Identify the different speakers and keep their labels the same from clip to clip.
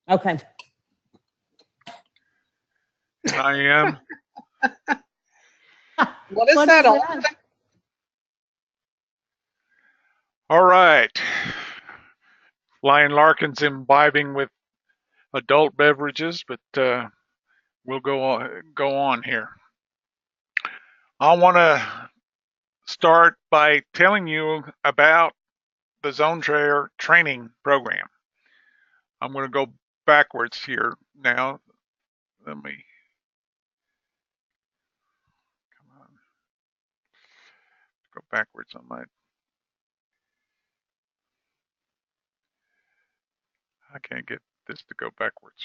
Speaker 1: Okay.
Speaker 2: And I am.
Speaker 3: What is
Speaker 1: What
Speaker 3: that?
Speaker 1: is that?
Speaker 2: All right. Lion Larkin's imbibing with adult beverages, but we'll go on here. I want to start by telling you about the Zone Chair training program. I'm going to go backwards here now. Let me come on. Go backwards on my. I can't get this to go backwards.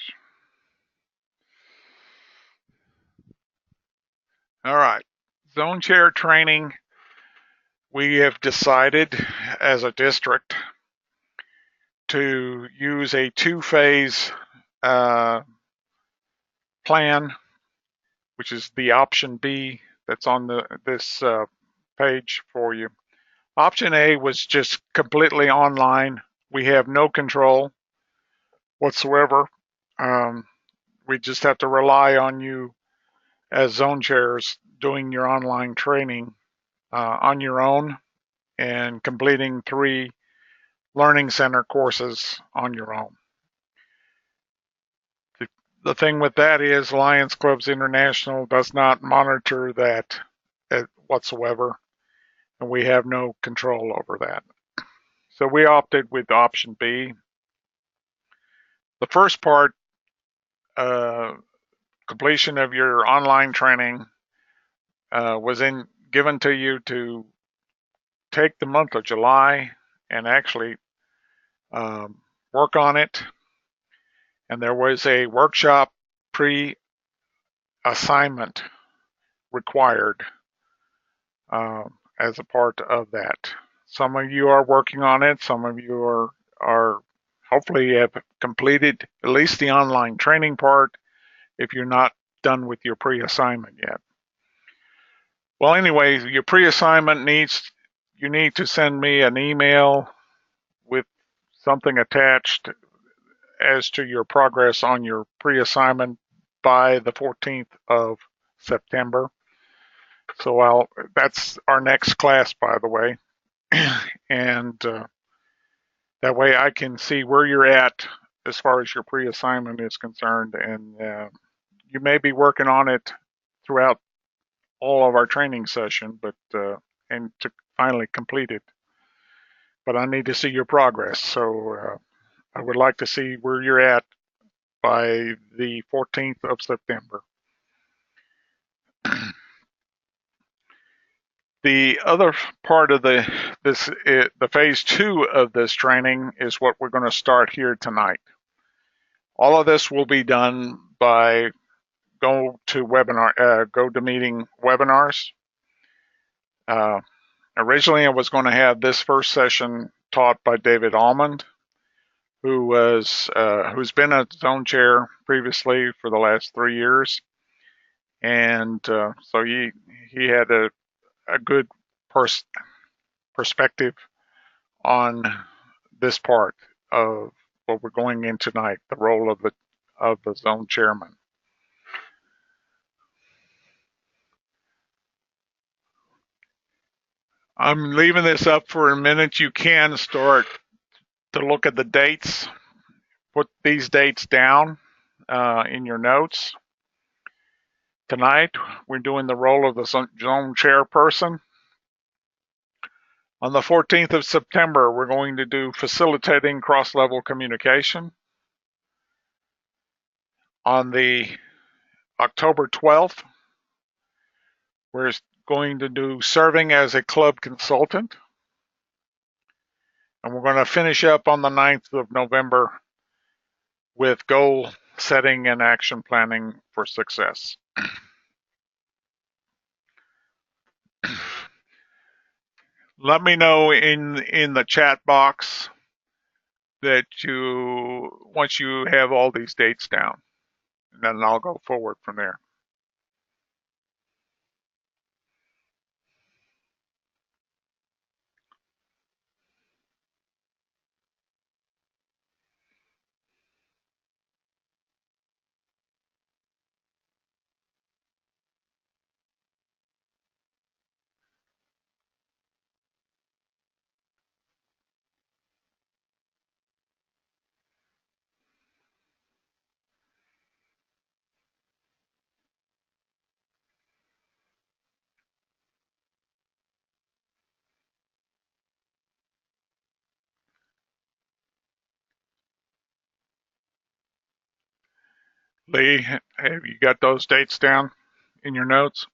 Speaker 2: All right. Zone Chair training. We have decided as a district to use a two-phase plan, which is the option B that's on this page for you. Option A was just completely online. We have no control whatsoever. We just have to rely on you as zone chairs doing your online training on your own and completing 3 learning center courses on your own. The thing with that is Lions Clubs International does not monitor that whatsoever, and we have no control over that. So we opted with option B. The first part, completion of your online training, was given to you to take the month of July and actually work on it. And there was a workshop pre-assignment required as a part of that. Some of you are working on it. Some of you are hopefully have completed at least the online training part if you're not done with your pre-assignment yet. Well, anyway, your pre-assignment you need to send me an email with something attached as to your progress on your pre-assignment by the 14th of September. So that's our next class, by the way. And that way I can see where you're at as far as your pre-assignment is concerned. And you may be working on it throughout all of our training session, but and to finally complete it. But I need to see your progress. So I would like to see where you're at by the 14th of September. The other part of the phase 2 of this training is what we're going to start here tonight. All of this will be done by GoToMeeting webinars. Originally, I was going to have this first session taught by David Almond, who's been a zone chair previously for the last 3 years, and so he had a good perspective on this part of what we're going in tonight, the role of the zone chairman. I'm leaving this up for a minute. You can start to look at the dates. Put these dates down in your notes. Tonight, we're doing the role of the zone chairperson. On the 14th of September, we're going to do facilitating cross-level communication. On the October 12th, we're going to do serving as a club consultant. And we're going to finish up on the 9th of November with goal setting and action planning for success. Let me know in the chat box that once you have all these dates down, and then I'll go forward from there. Lee, have you got those dates down in your notes?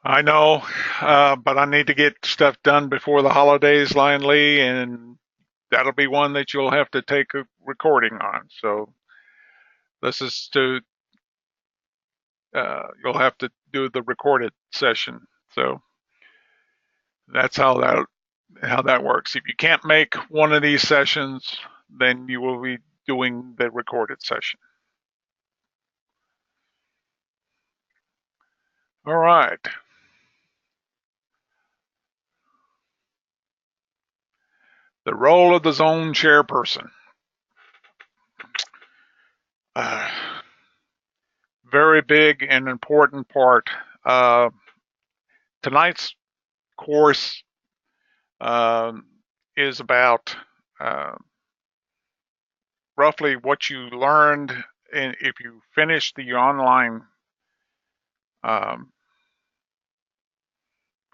Speaker 2: I know, but I need to get stuff done before the holidays, Lion Lee, and that'll be one that you'll have to take a recording on. So this is to you'll have to do the recorded session. So that's how that works. If you can't make one of these sessions, then you will be doing the recorded session. All right. The role of the zone chairperson. Uh, Very big and important part. Tonight's course is about uh, roughly what you learned if you finish the online um,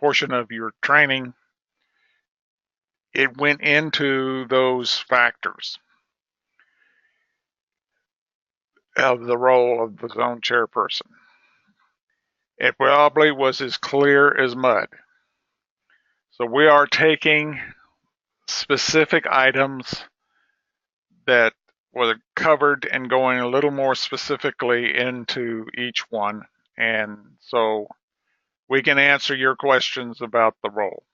Speaker 2: portion of your training. It went into those factors of the role of the zone chairperson. It probably was as clear as mud. So we are taking specific items that were covered and going a little more specifically into each one. And so we can answer your questions about the role.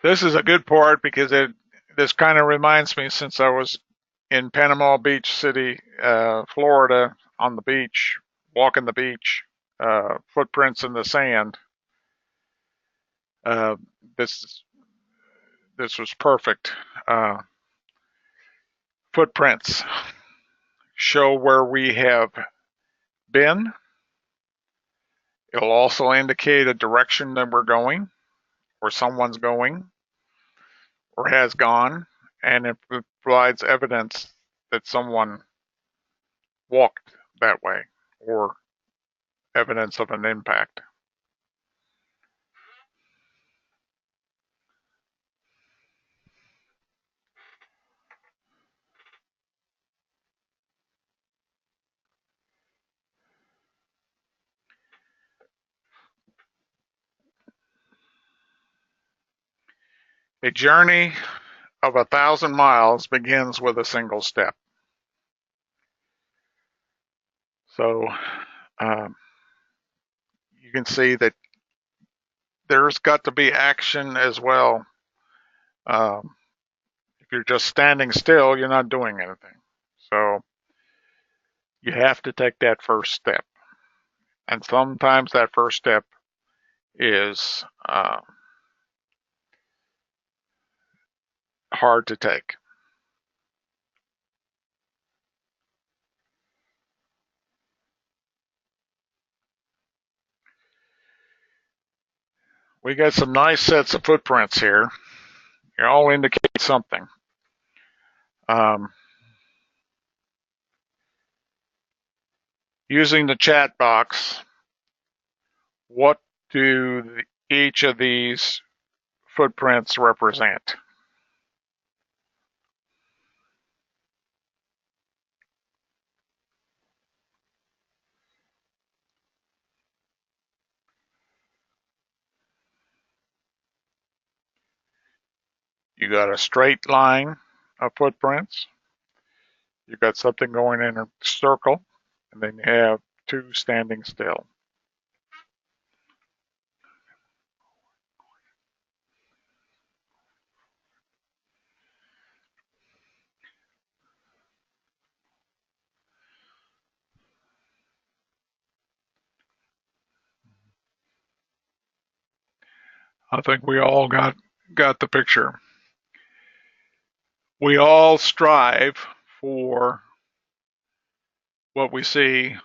Speaker 2: This is a good part because this kind of reminds me, since I was in Panama Beach City, Florida, on the beach, walking the beach, footprints in the sand. Uh, this this was perfect. Uh, Footprints show where we have been. It'll also indicate a direction that we're going, or someone's going, or has gone, and it provides evidence that someone walked that way, or evidence of an impact. A journey of 1,000 miles begins with a single step. So you can see that there's got to be action as well. Um, if you're just standing still, you're not doing anything. So you have to take that first step. And sometimes that first step is hard to take. We got some nice sets of footprints here. They all indicate something. Um, Using the chat box, what do each of these footprints represent? You got a straight line of footprints. You got something going in a circle, and then you have two standing still. I think we all got the picture. We all strive for what we see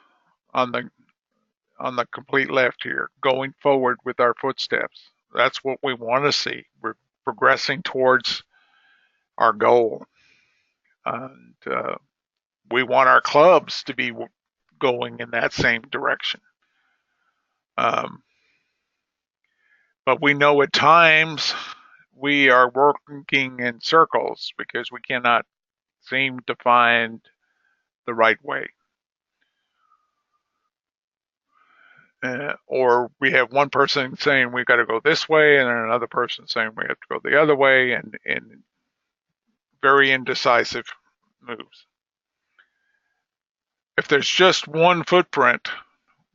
Speaker 2: on the complete left here, going forward with our footsteps. That's what we want to see. We're progressing towards our goal. And we want our clubs to be going in that same direction. Um, but we know at times we are working in circles because we cannot seem to find the right way. Or we have one person saying we got to go this way, and then another person saying we have to go the other way, and very indecisive moves. If there's just one footprint,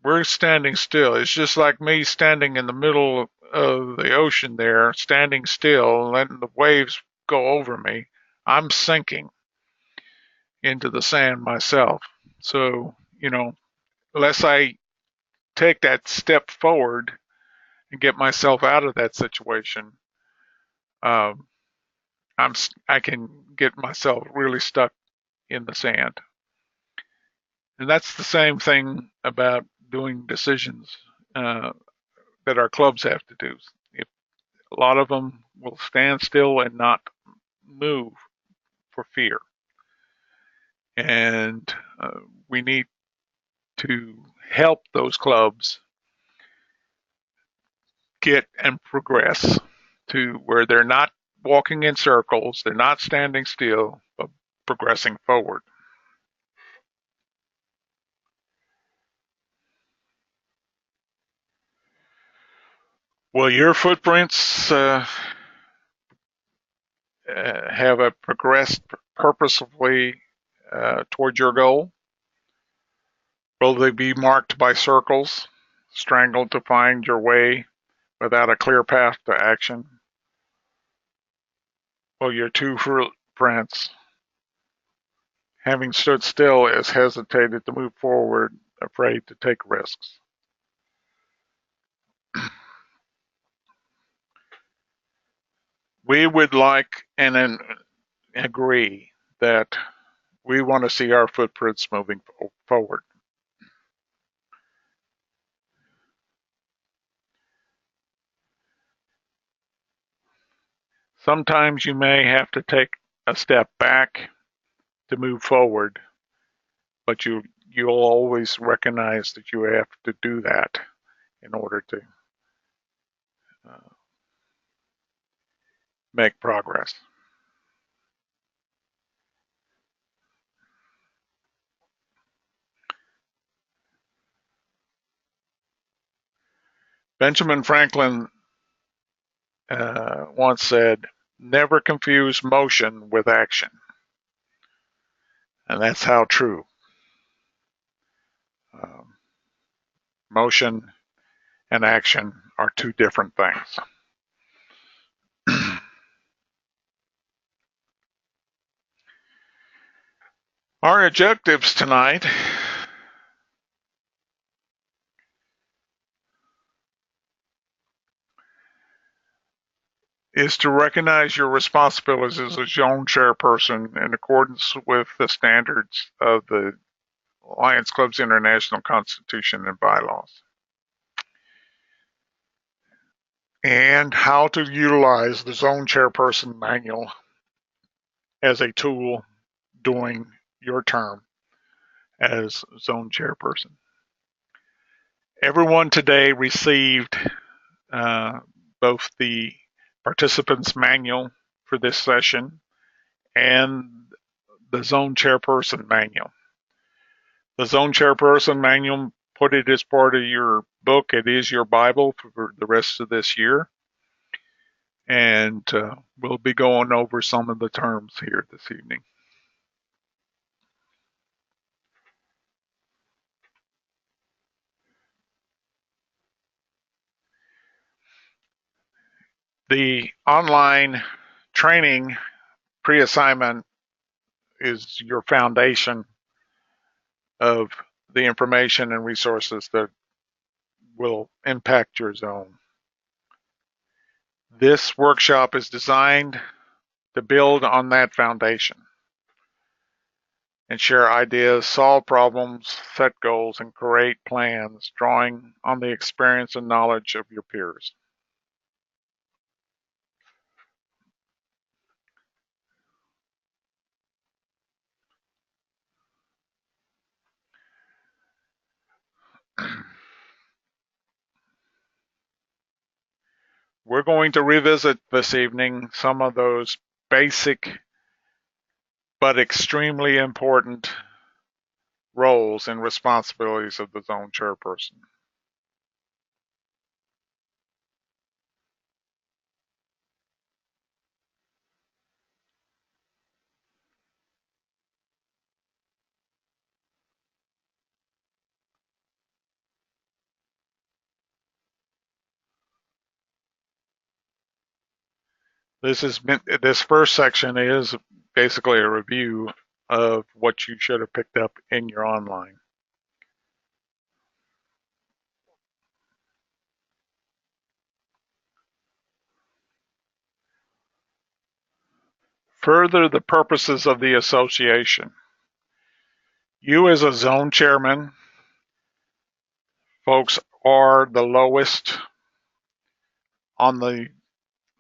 Speaker 2: we're standing still. It's just like me standing in the middle of the ocean there, standing still, letting the waves go over me. I'm sinking into the sand myself. So, unless I take that step forward and get myself out of that situation, um, I can get myself really stuck in the sand. And that's the same thing about doing decisions that our clubs have to do. If a lot of them will stand still and not move for fear, and we need to help those clubs get and progress to where they're not walking in circles, they're not standing still, but progressing forward. Will your footprints have a progressed purposefully toward your goal? Will they be marked by circles, strangled to find your way without a clear path to action? Will your two footprints, having stood still, has hesitated to move forward, afraid to take risks? We would like and agree that we want to see our footprints moving forward. Sometimes you may have to take a step back to move forward, but you'll always recognize that you have to do that in order to uh, make progress. Benjamin Franklin once said, "Never confuse motion with action," and that's how true. Um, Motion and action are two different things. Our objectives tonight is to recognize your responsibilities as a zone chairperson in accordance with the standards of the Lions Club's International Constitution and bylaws, and how to utilize the zone chairperson manual as a tool during your term as zone chairperson. Everyone today received uh, both the participants manual for this session and the zone chairperson manual. The zone chairperson manual, put it as part of your book. It is your Bible for the rest of this year. And we'll be going over some of the terms here this evening. The online training pre-assignment is your foundation of the information and resources that will impact your zone. This workshop is designed to build on that foundation. and share ideas, solve problems, set goals, and create plans, drawing on the experience and knowledge of your peers. We're going to revisit this evening some of those basic but extremely important roles and responsibilities of the zone chairperson. This first section is basically a review of what you should have picked up in your online. Further the purposes of the association. You as a zone chairman, folks, are the lowest on the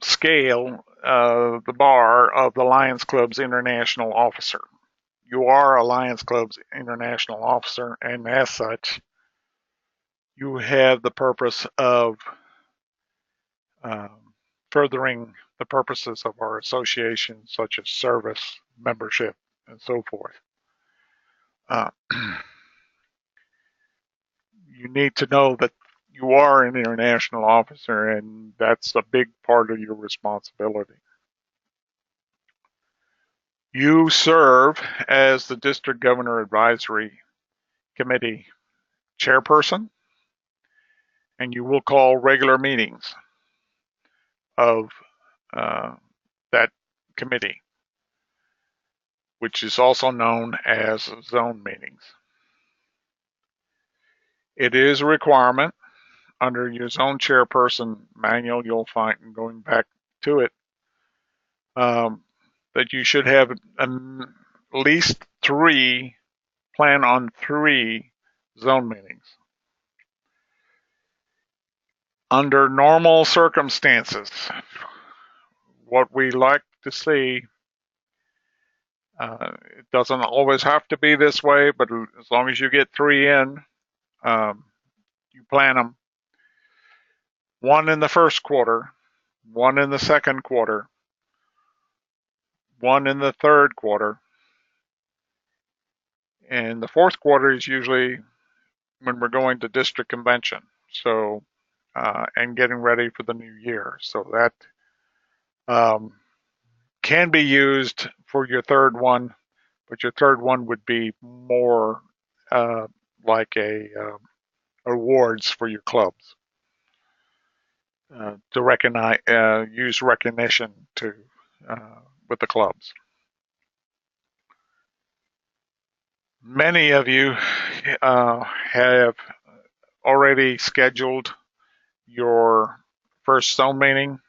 Speaker 2: scale, the bar of the Lions Club's international officer. You are a Lions Club's international officer, and as such, you have the purpose of furthering the purposes of our association, such as service, membership, and so forth. You need to know that you are an international officer, and that's a big part of your responsibility. You serve as the District Governor Advisory Committee chairperson, and you will call regular meetings of that committee, which is also known as zone meetings. It is a requirement under your zone chairperson manual, you'll find, going back to it, that you should have at least plan on 3 zone meetings. Under normal circumstances, what we like to see, it doesn't always have to be this way, but as long as you get 3 in, you plan them. 1 in the first quarter, 1 in the second quarter, 1 in the third quarter, and the fourth quarter is usually when we're going to district convention. So, and getting ready for the new year. So that can be used for your third one, but your third one would be more like a awards for your clubs to recognize, use recognition to with the clubs. Many of you have already scheduled your first zone meeting,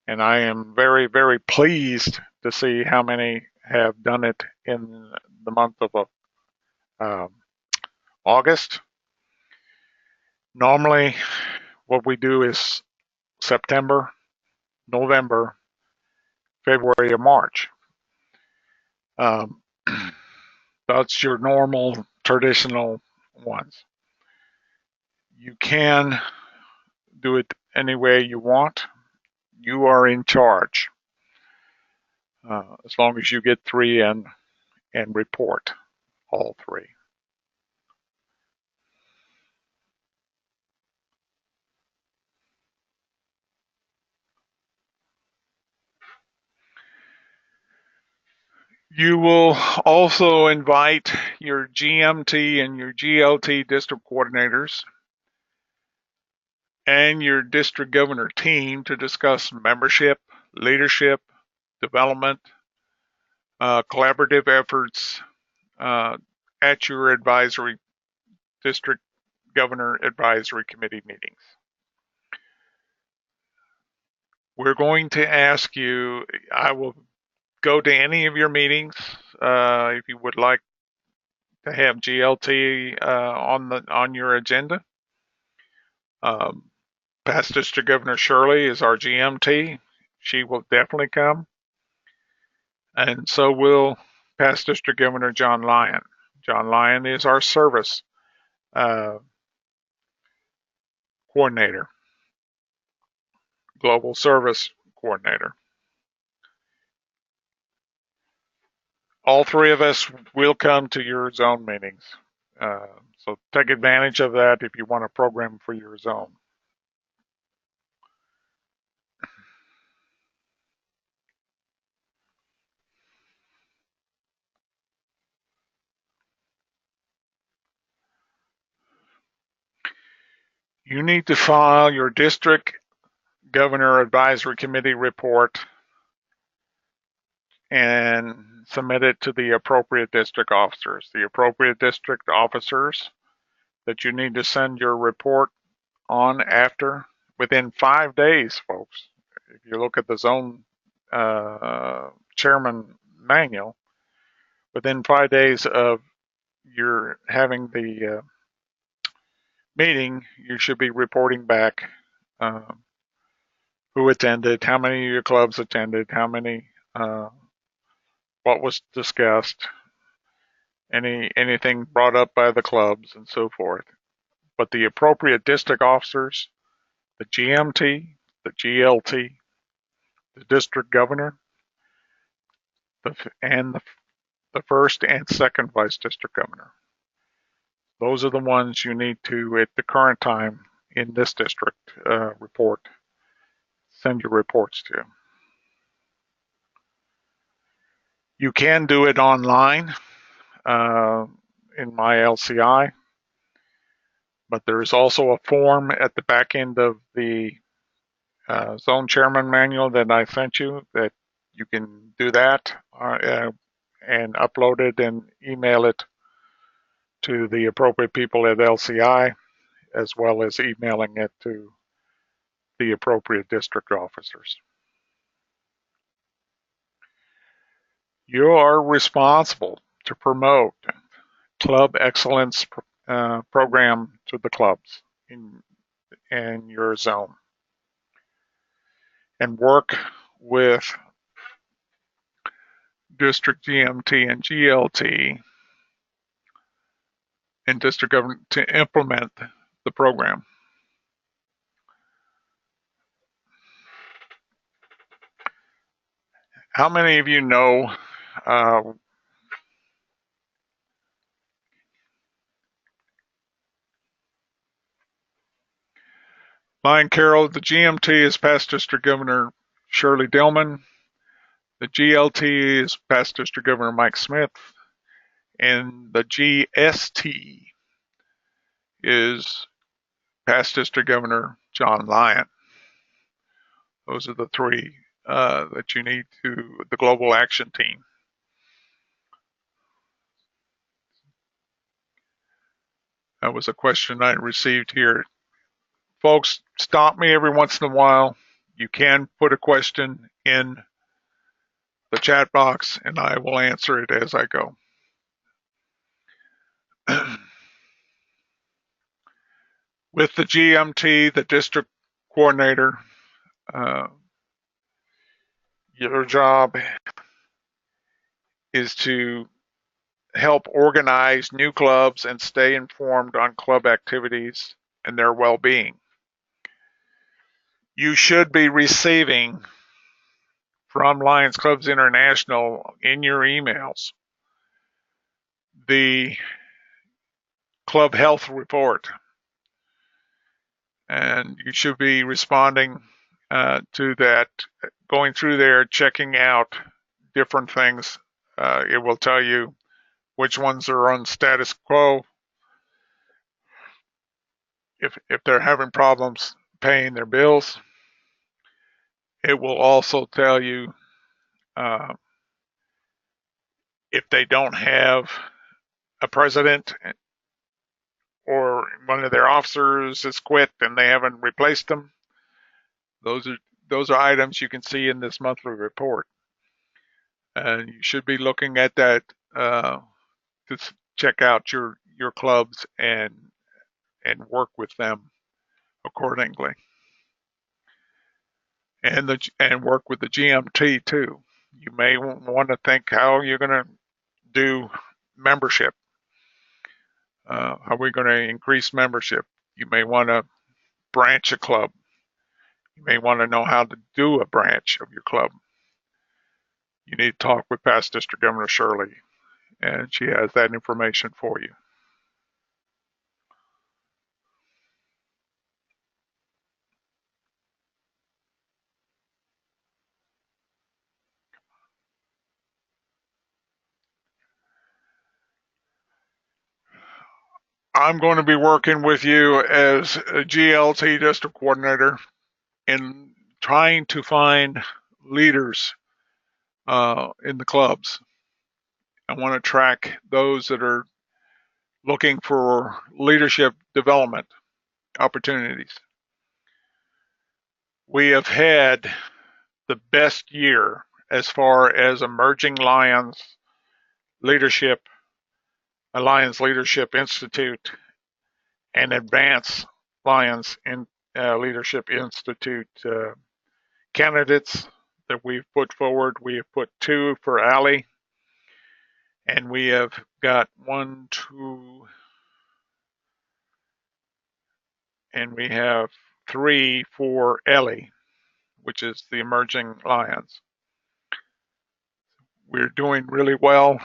Speaker 2: and I am very, very pleased to see how many have done it in the month of August. Normally, what we do is September, November, February, or March. That's your normal, traditional ones. You can do it any way you want. You are in charge, as long as you get 3 in and report all 3. You will also invite your GMT and your GLT district coordinators and your district governor team to discuss membership, leadership, development, collaborative efforts at your advisory district governor advisory committee meetings. We're going to ask you, I will go to any of your meetings if you would like to have GLT on your agenda. Past District Governor Shirley is our GMT. She will definitely come. And so will Past District Governor John Lyon. John Lyon is our service coordinator, global service coordinator. All three of us will come to your zone meetings. So take advantage of that if you want a program for your zone. You need to file your district governor advisory committee report and submit it to the appropriate district officers. The appropriate district officers that you need to send your report on after within 5 days, folks. If you look at the zone chairman manual, within 5 days of your having the meeting, you should be reporting back who attended, how many of your clubs attended, how many, what was discussed, anything brought up by the clubs, and so forth. But the appropriate district officers, the GMT, the GLT, the district governor, and the first and second vice district governor. Those are the ones you need to, at the current time in this district, send your reports to. You can do it online in my LCI, but there is also a form at the back end of the zone chairman manual that I sent you that you can do that and upload it and email it to the appropriate people at LCI, as well as emailing it to the appropriate district officers. You are responsible to promote club excellence program to the clubs in your zone and work with district GMT and GLT and district government to implement the program. How many of you know Lion Carroll, the GMT is past District Governor Shirley Dillman. The GLT is past District Governor Mike Smith. And the GST is past District Governor John Lyon. Those are the three that you need to the Global Action Team. That was a question I received here. Folks, stop me every once in a while. You can put a question in the chat box and I will answer it as I go. With the GMT, the district coordinator, your job is to help organize new clubs and stay informed on club activities and their well-being. You should be receiving from Lions Clubs International in your emails the club health report, and you should be responding to that, going through there, checking out different things. It will tell you which ones are on status quo, if they're having problems paying their bills. It will also tell you if they don't have a president or one of their officers has quit and they haven't replaced them. Those are items you can see in this monthly report. And you should be looking at that to check out your clubs and work with them accordingly. And work with the GMT too. You may want to think how you're going to do membership. How are we going to increase membership? You may want to branch a club. You may want to know how to do a branch of your club. You need to talk with past District Governor Shirley, and she has that information for you. I'm going to be working with you as a GLT district coordinator in trying to find leaders in the clubs. I want to track those that are looking for leadership development opportunities. We have had the best year as far as emerging Lions leadership, Lions Leadership Institute, and Advanced Lions in Leadership Institute candidates that we've put forward. We have put 2 for Allie, and we have got 1, 2, and we have 3 for Ellie, which is the Emerging Lions. We're doing really well,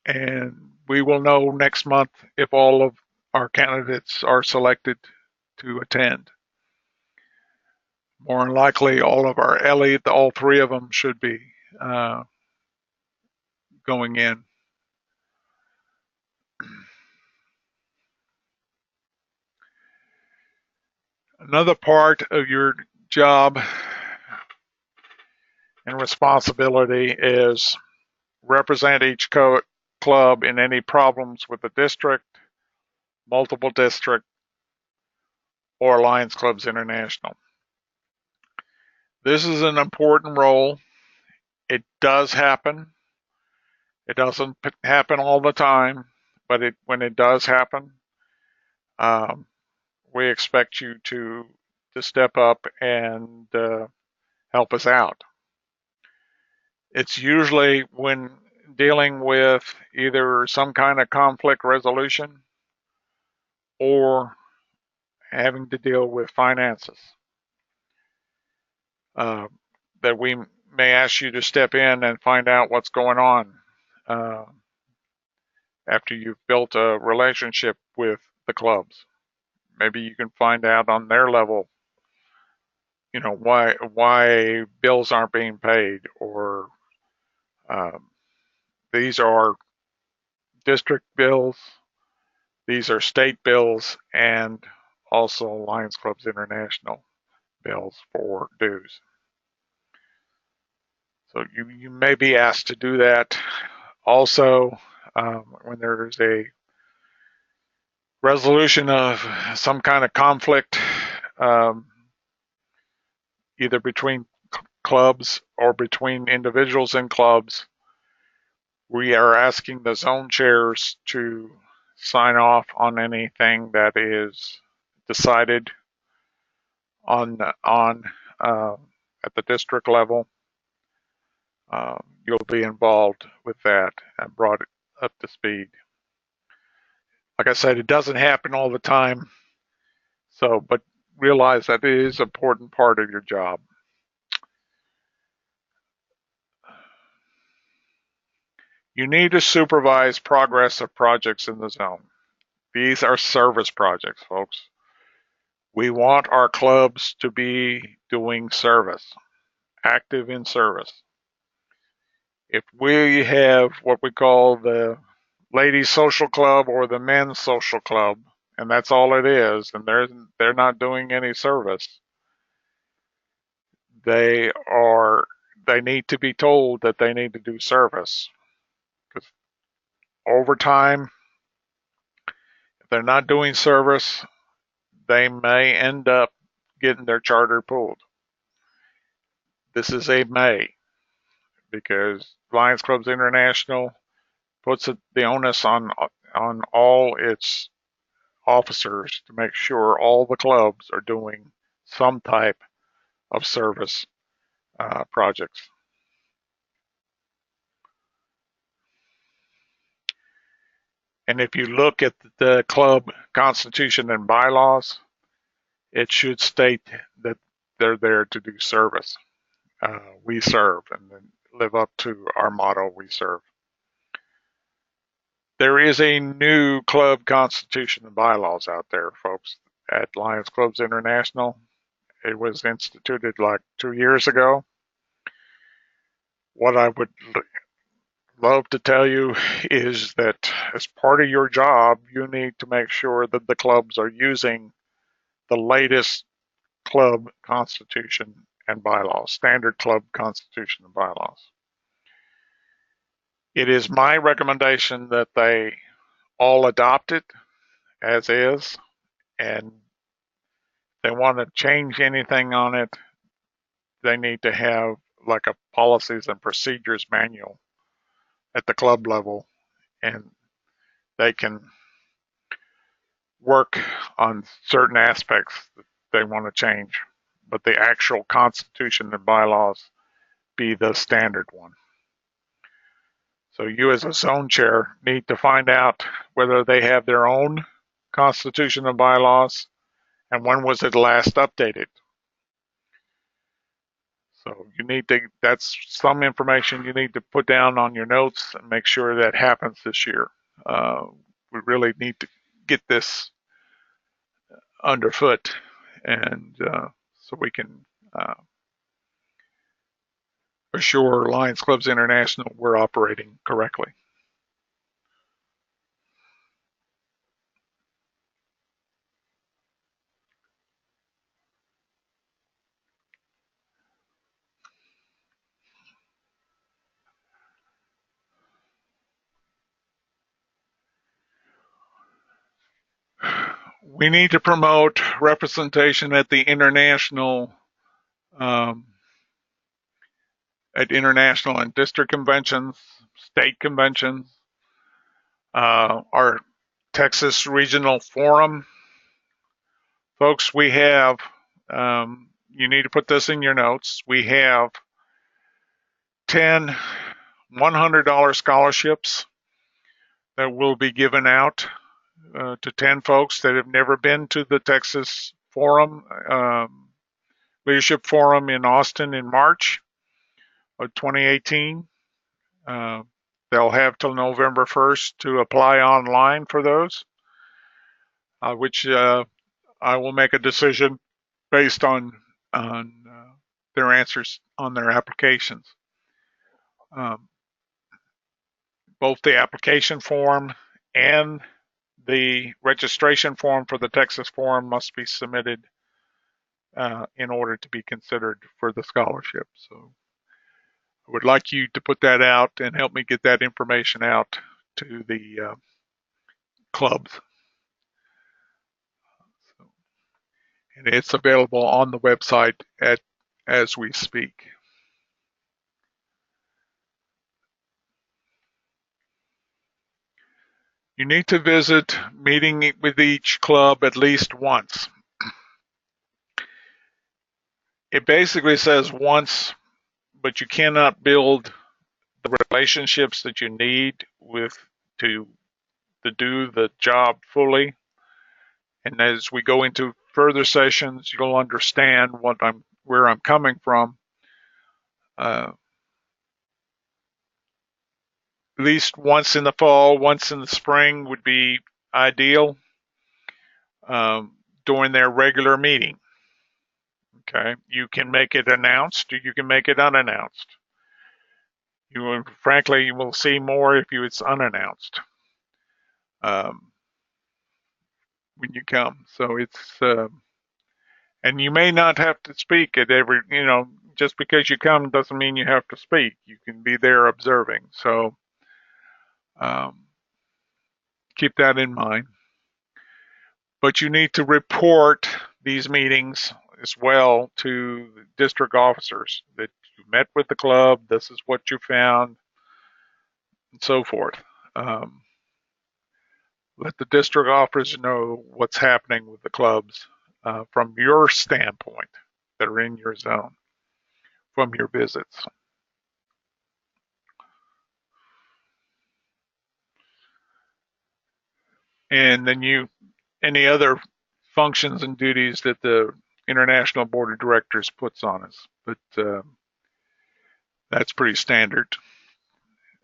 Speaker 2: and we will know next month if all of our candidates are selected to attend. More than likely, all of our Ellie, all 3 of them should be going in. Another part of your job and responsibility is represent each club in any problems with the district, multiple district, or Lions Clubs International. This is an important role. It does happen. It doesn't happen all the time, but when it does happen, we expect you to step up and help us out. It's usually when dealing with either some kind of conflict resolution or having to deal with finances that we may ask you to step in and find out what's going on after you've built a relationship with the clubs. Maybe you can find out on their level, why bills aren't being paid, or these are district bills, these are state bills, and also Lions Clubs International bills for dues. So you may be asked to do that. Also, when there's a resolution of some kind of conflict, either between clubs or between individuals in clubs, we are asking the zone chairs to sign off on anything that is decided on at the district level. You'll be involved with that and brought it up to speed. Like I said, it doesn't happen all the time, but realize that it is an important part of your job. You need to supervise progress of projects in the zone. These are service projects, folks. We want our clubs to be doing service, active in service. If we have what we call the ladies social club or the men's social club, and that's all it is, and they're not doing any service, they need to be told that they need to do service. Because over time, if they're not doing service, they may end up getting their charter pulled. This is a may. because Lions Clubs International puts the onus on all its officers to make sure all the clubs are doing some type of service projects. And if you look at the club constitution and bylaws, it should state that they're there to do service. We serve, and then live up to our motto, we serve. There is a new club constitution and bylaws out there, folks, at Lions Clubs International. It was instituted like 2 years ago. What I would love to tell you is that as part of your job, you need to make sure that the clubs are using the latest club constitution and bylaws, standard club constitution and bylaws. It is my recommendation that they all adopt it as is, and if they want to change anything on it, they need to have like a policies and procedures manual at the club level, and they can work on certain aspects that they want to change, but the actual constitution and bylaws be the standard one. So you as a zone chair need to find out whether they have their own constitution and bylaws and when was it last updated. So you need to, that's some information you need to put down on your notes and make sure that happens this year. We really need to get this underfoot, and so we can assure Lions Clubs International we're operating correctly. We need to promote representation at the international and district conventions, state conventions, our Texas Regional Forum. Folks, we have, you need to put this in your notes, we have 10 $100 scholarships that will be given out to 10 folks that have never been to the Texas Forum, Leadership Forum in Austin in March of 2018. They'll have till November 1st to apply online for those, which I will make a decision based on their answers on their applications. Both the application form and the registration form for the Texas Forum must be submitted in order to be considered for the scholarship. So I would like you to put that out and help me get that information out to the clubs. So, and it's available on the website as we speak. You need to visit meeting with each club at least once. It basically says once, but you cannot build the relationships that you need to do the job fully. And as we go into further sessions, you'll understand where I'm coming from. At least once in the fall, once in the spring would be ideal during their regular meeting. Okay, you can make it announced, or you can make it unannounced. Frankly, you will see more if it's unannounced when you come. So it's, and you may not have to speak at every, just because you come doesn't mean you have to speak. You can be there observing. So keep that in mind. But you need to report these meetings as well to the district officers that you met with the club, this is what you found, and so forth. Let the district officers know what's happening with the clubs from your standpoint that are in your zone from your visits. And then any other functions and duties that the International Board of Directors puts on us. But that's pretty standard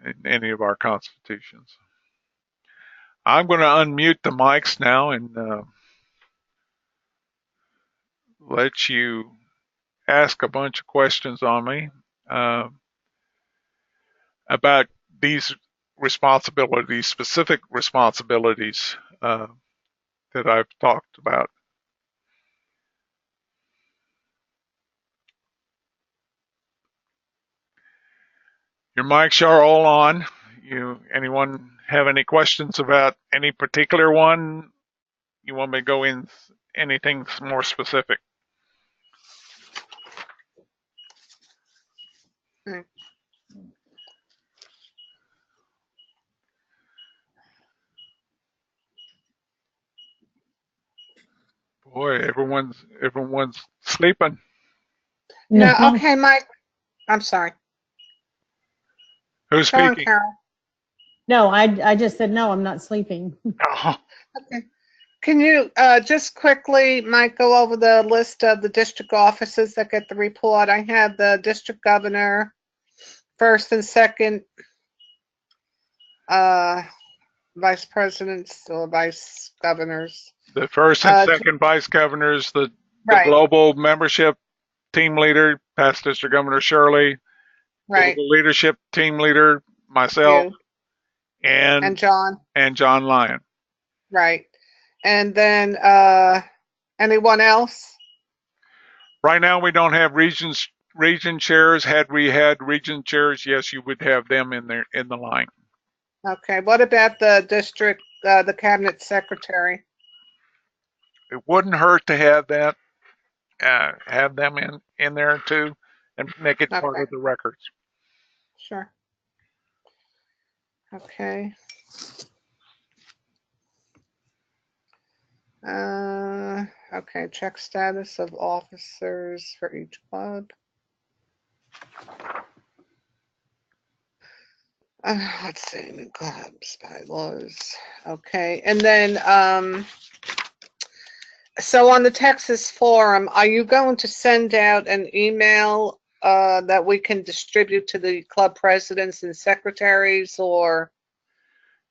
Speaker 2: in any of our constitutions. I'm going to unmute the mics now and let you ask a bunch of questions on me about these responsibilities, specific responsibilities that I've talked about. Your mics are all on. Anyone have any questions about any particular one? You want me to go in anything more specific? Boy, everyone's sleeping.
Speaker 1: No, okay, Mike. I'm sorry.
Speaker 2: Who's
Speaker 1: Go on,
Speaker 2: speaking?
Speaker 1: Carol.
Speaker 3: No, I just said, no, I'm not sleeping.
Speaker 2: Oh,
Speaker 1: Okay. Can you just quickly, Mike, go over the list of the district offices that get the report? I have the district governor, first and second vice presidents or vice governors.
Speaker 2: the first and second vice governors, the
Speaker 1: Right,
Speaker 2: global membership team leader, past District Governor Shirley,
Speaker 1: right.
Speaker 2: global leadership team leader, myself,
Speaker 1: You
Speaker 2: and
Speaker 1: John,
Speaker 2: John Lyon.
Speaker 1: right. And then anyone else?
Speaker 2: Right now, we don't have region chairs. Had we had region chairs, yes, you would have them in the line.
Speaker 1: Okay. What about the district, the cabinet secretary?
Speaker 2: It wouldn't hurt to have that, have them in there too, and make it part
Speaker 1: Okay.
Speaker 2: of the records.
Speaker 1: Sure. Okay. Okay, check status of officers for each club. Let's see, new clubs, bylaws. Okay, and then, so on the Texas forum, are you going to send out an email that we can distribute to the club presidents and secretaries, or?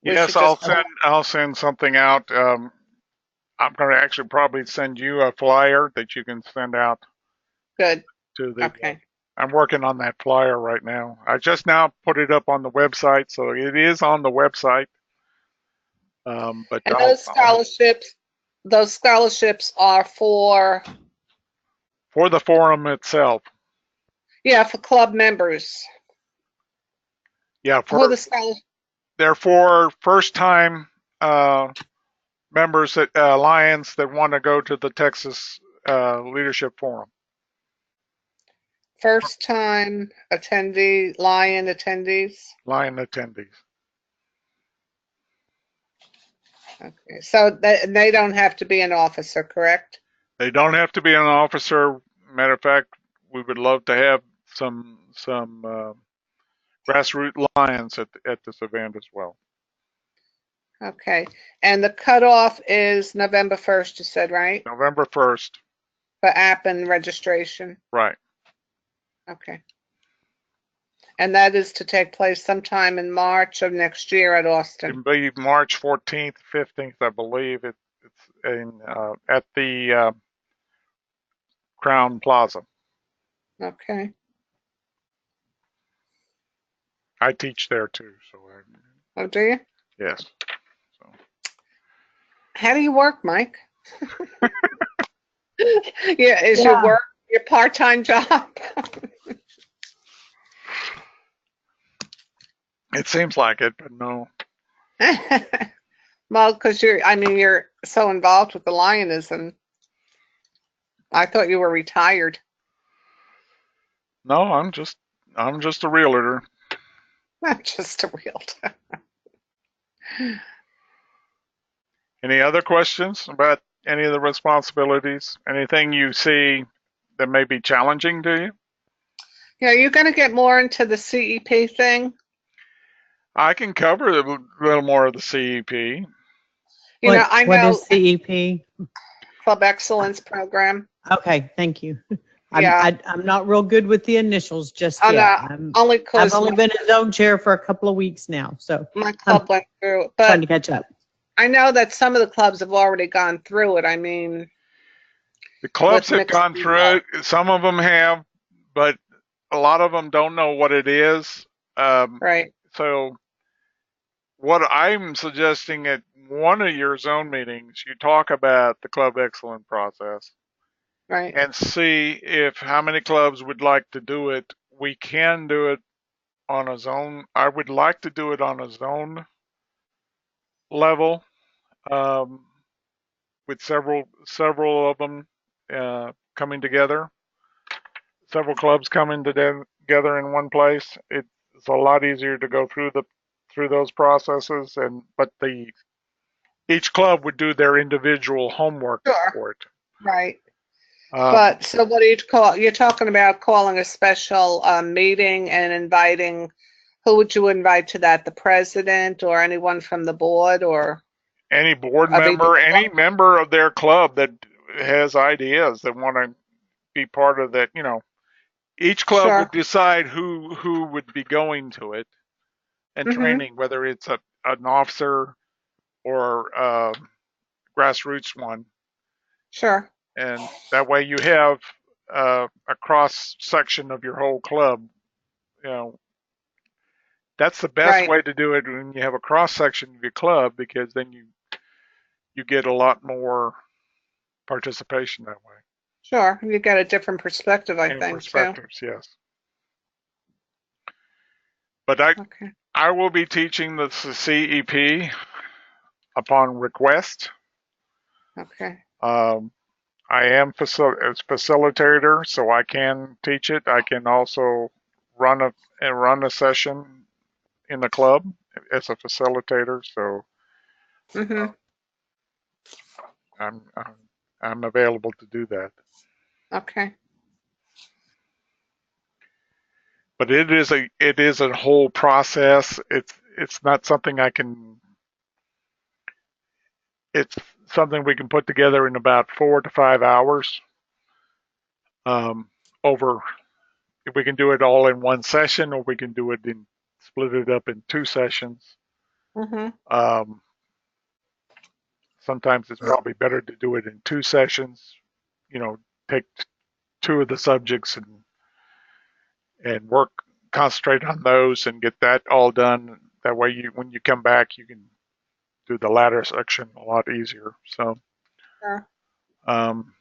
Speaker 2: Yes, I'll send something out. I'm going to actually probably send you a flyer that you can send out.
Speaker 1: Good.
Speaker 2: To the.
Speaker 1: Okay.
Speaker 2: I'm working on that flyer right now. I just now put it up on the website, so it is on the website. But
Speaker 1: and those scholarships are for
Speaker 2: the forum itself.
Speaker 1: Yeah, for club members.
Speaker 2: Yeah, they're for first-time members at Lions that want to go to the Texas Leadership Forum.
Speaker 1: First-time Lion attendees.
Speaker 2: Lion attendees.
Speaker 1: Okay, so they don't have to be an officer, correct?
Speaker 2: They don't have to be an officer. Matter of fact, we would love to have some grassroots Lions at this event as well.
Speaker 1: Okay, and the cutoff is November 1st, you said, right?
Speaker 2: November 1st.
Speaker 1: For app and registration.
Speaker 2: Right.
Speaker 1: Okay. And that is to take place sometime in March of next year at Austin.
Speaker 2: I believe March 14th, 15th, I believe it's in at the Crown Plaza.
Speaker 1: Okay.
Speaker 2: I teach there too, so.
Speaker 1: Oh, do you?
Speaker 2: Yes. So.
Speaker 1: How do you work, Mike? Yeah, your work your part-time job?
Speaker 2: It seems like it, but no.
Speaker 1: Well, because you're so involved with the Lionism. I thought you were retired.
Speaker 2: No, I'm just a realtor.
Speaker 1: I'm just a realtor.
Speaker 2: Any other questions about any of the responsibilities? Anything you see that may be challenging to you?
Speaker 1: Yeah, you're going to get more into the CEP thing.
Speaker 2: I can cover a little more of the CEP.
Speaker 1: You know, I
Speaker 3: What
Speaker 1: know
Speaker 3: is CEP?
Speaker 1: Club Excellence Program.
Speaker 3: Okay, thank you.
Speaker 1: Yeah.
Speaker 3: I'm not real good with the initials just
Speaker 1: Oh,
Speaker 3: yet.
Speaker 1: no, only
Speaker 3: I've
Speaker 1: because
Speaker 3: only been a zone chair for a couple of weeks now, so
Speaker 1: my
Speaker 3: I'm
Speaker 1: club went through it.
Speaker 3: trying
Speaker 1: But
Speaker 3: to catch up.
Speaker 1: I know that some of the clubs have already gone through it. I mean,
Speaker 2: The clubs
Speaker 1: with
Speaker 2: have
Speaker 1: mixed
Speaker 2: gone through
Speaker 1: results.
Speaker 2: it. Some of them have, but a lot of them don't know what it is.
Speaker 1: Right,
Speaker 2: So what I'm suggesting at one of your zone meetings, you talk about the club excellence process
Speaker 1: right.
Speaker 2: and see if how many clubs would like to do it. We can do it on a zone. I would like to do it on a zone level, um, with several of them coming together, several clubs coming together in one place. It's a lot easier to go through those processes, but each club would do their individual homework
Speaker 1: Sure,
Speaker 2: for it.
Speaker 1: right.
Speaker 2: Um,
Speaker 1: But so what do you call, you're talking about calling a special meeting and inviting, who would you invite to that? The president or anyone from the board or
Speaker 2: any board
Speaker 1: of each
Speaker 2: member, any
Speaker 1: club?
Speaker 2: member of their club that has ideas that want to be part of that, each club would
Speaker 1: Sure.
Speaker 2: decide who would be going to it and
Speaker 1: Mm-hmm.
Speaker 2: training, whether it's an officer or grassroots one,
Speaker 1: Sure.
Speaker 2: and that way you have a cross section of your whole club. You know, that's the best
Speaker 1: Right.
Speaker 2: way to do it when you have a cross section of your club, because then you get a lot more participation that way
Speaker 1: Sure. You get a different perspective, I
Speaker 2: and
Speaker 1: think, too.
Speaker 2: perspectives. Yes, but I
Speaker 1: Okay.
Speaker 2: I will be teaching the CEP upon request.
Speaker 1: Okay.
Speaker 2: Um, I am as facilitator, so I can teach it. I can also run a session in the club as a facilitator. So
Speaker 1: Mm-hmm.
Speaker 2: I'm I'm, I'm available to do that.
Speaker 1: Okay.
Speaker 2: But it is a whole process. It's not something I can. It's something we can put together in about 4 to 5 hours. Um, over if we can do it all in one session, or we can do it in split it up in two sessions.
Speaker 1: Mm-hmm.
Speaker 2: Um, Sometimes it's probably better to do it in two sessions. Take two of the subjects and concentrate on those and get that all done. That way, when you come back, you can do the latter section a lot easier. So,
Speaker 1: Sure.
Speaker 2: um,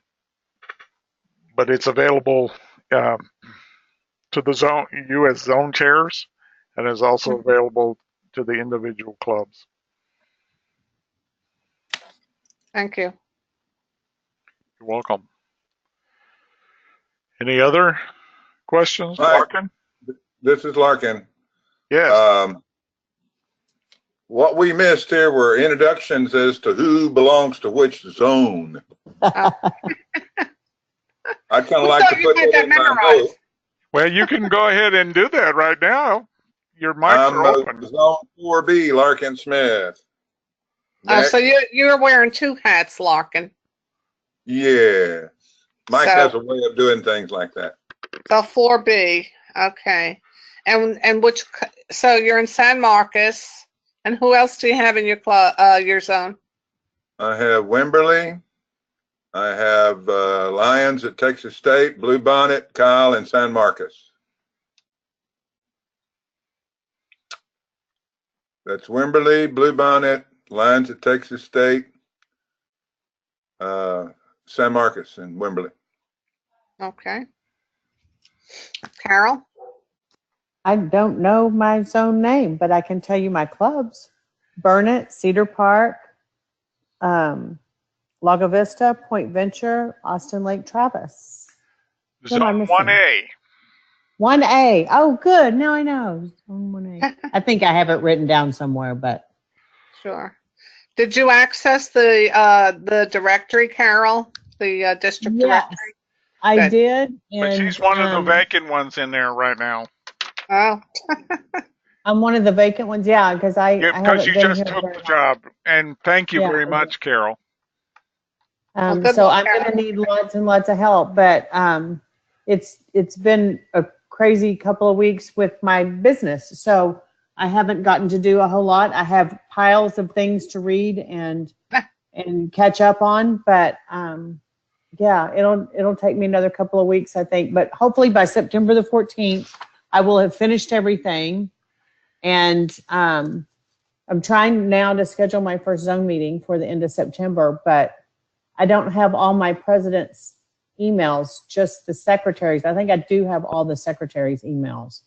Speaker 2: but it's available um, to the you as zone chairs, and is also
Speaker 1: Mhm.
Speaker 2: available to the individual clubs.
Speaker 1: Thank you.
Speaker 2: You're welcome. Any other questions,
Speaker 4: Hi,
Speaker 2: Larkin?
Speaker 4: this is Larkin.
Speaker 2: Yes.
Speaker 4: Um, what we missed here were introductions as to who belongs to which zone.
Speaker 1: Oh,
Speaker 4: I'd kind
Speaker 1: who
Speaker 4: of like to
Speaker 1: thought you
Speaker 4: put
Speaker 1: had
Speaker 4: that
Speaker 1: that
Speaker 4: in my note.
Speaker 1: memorized?
Speaker 2: Well, you can go ahead and do that right now. Your mics
Speaker 4: I'm
Speaker 2: are open.
Speaker 4: Zone 4B, Larkin Smith.
Speaker 1: Oh, so
Speaker 4: Next.
Speaker 1: you're wearing two hats, Larkin.
Speaker 4: Yeah. Mike has
Speaker 1: So
Speaker 4: a way of doing things like that.
Speaker 1: so 4B. Okay. And so you're in San Marcos. And who else do you have in your club your zone?
Speaker 4: I have Wimberley. I have Lions at Texas State, Bluebonnet, Kyle, and San Marcos. That's Wimberley, Bluebonnet, Lions at Texas State, San Marcos, and Wimberley.
Speaker 1: Okay. Carol?
Speaker 3: I don't know my zone name, but I can tell you my clubs. Burnett, Cedar Park, um, Lago Vista, Point Venture, Austin Lake Travis. Who am I
Speaker 2: Zone
Speaker 3: missing?
Speaker 2: 1A.
Speaker 3: 1A. Oh, good. Now I know. Zone 1A. I think I have it written down somewhere, but
Speaker 1: Sure. Did you access the directory, Carol? The district
Speaker 3: yes,
Speaker 1: directory?
Speaker 3: I
Speaker 1: Good.
Speaker 3: did.
Speaker 2: But
Speaker 3: And
Speaker 2: she's one of the vacant ones in there right now.
Speaker 1: Oh,
Speaker 3: I'm one of the vacant ones. Yeah, because I
Speaker 2: Because
Speaker 3: haven't
Speaker 2: you
Speaker 3: been
Speaker 2: just
Speaker 3: here
Speaker 2: took
Speaker 3: very
Speaker 2: the
Speaker 3: long.
Speaker 2: job. And thank you
Speaker 3: Yeah,
Speaker 2: very
Speaker 3: I did.
Speaker 2: much, Carol.
Speaker 1: well, good
Speaker 3: So
Speaker 1: luck,
Speaker 3: I'm going
Speaker 1: Carol.
Speaker 3: to need lots and lots of help, but it's been a crazy couple of weeks with my business. So I haven't gotten to do a whole lot. I have piles of things to read and catch up on, but yeah, it'll take me another couple of weeks, I think, but hopefully by September the 14th, I will have finished everything. And I'm trying now to schedule my first zone meeting for the end of September, but I don't have all my president's emails, just the secretaries. I think I do have all the secretaries' emails.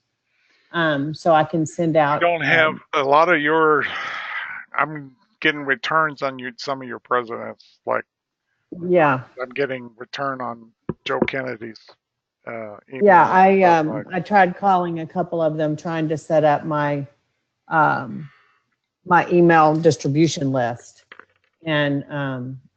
Speaker 3: So I can send
Speaker 2: You
Speaker 3: out.
Speaker 2: don't have a lot of your, I'm getting returns on some of your presidents. Like
Speaker 3: Yeah.
Speaker 2: I'm getting return on Joe Kennedy's email.
Speaker 3: Yeah.
Speaker 2: I
Speaker 3: I tried calling a couple of them, trying to set up my, my email distribution list. And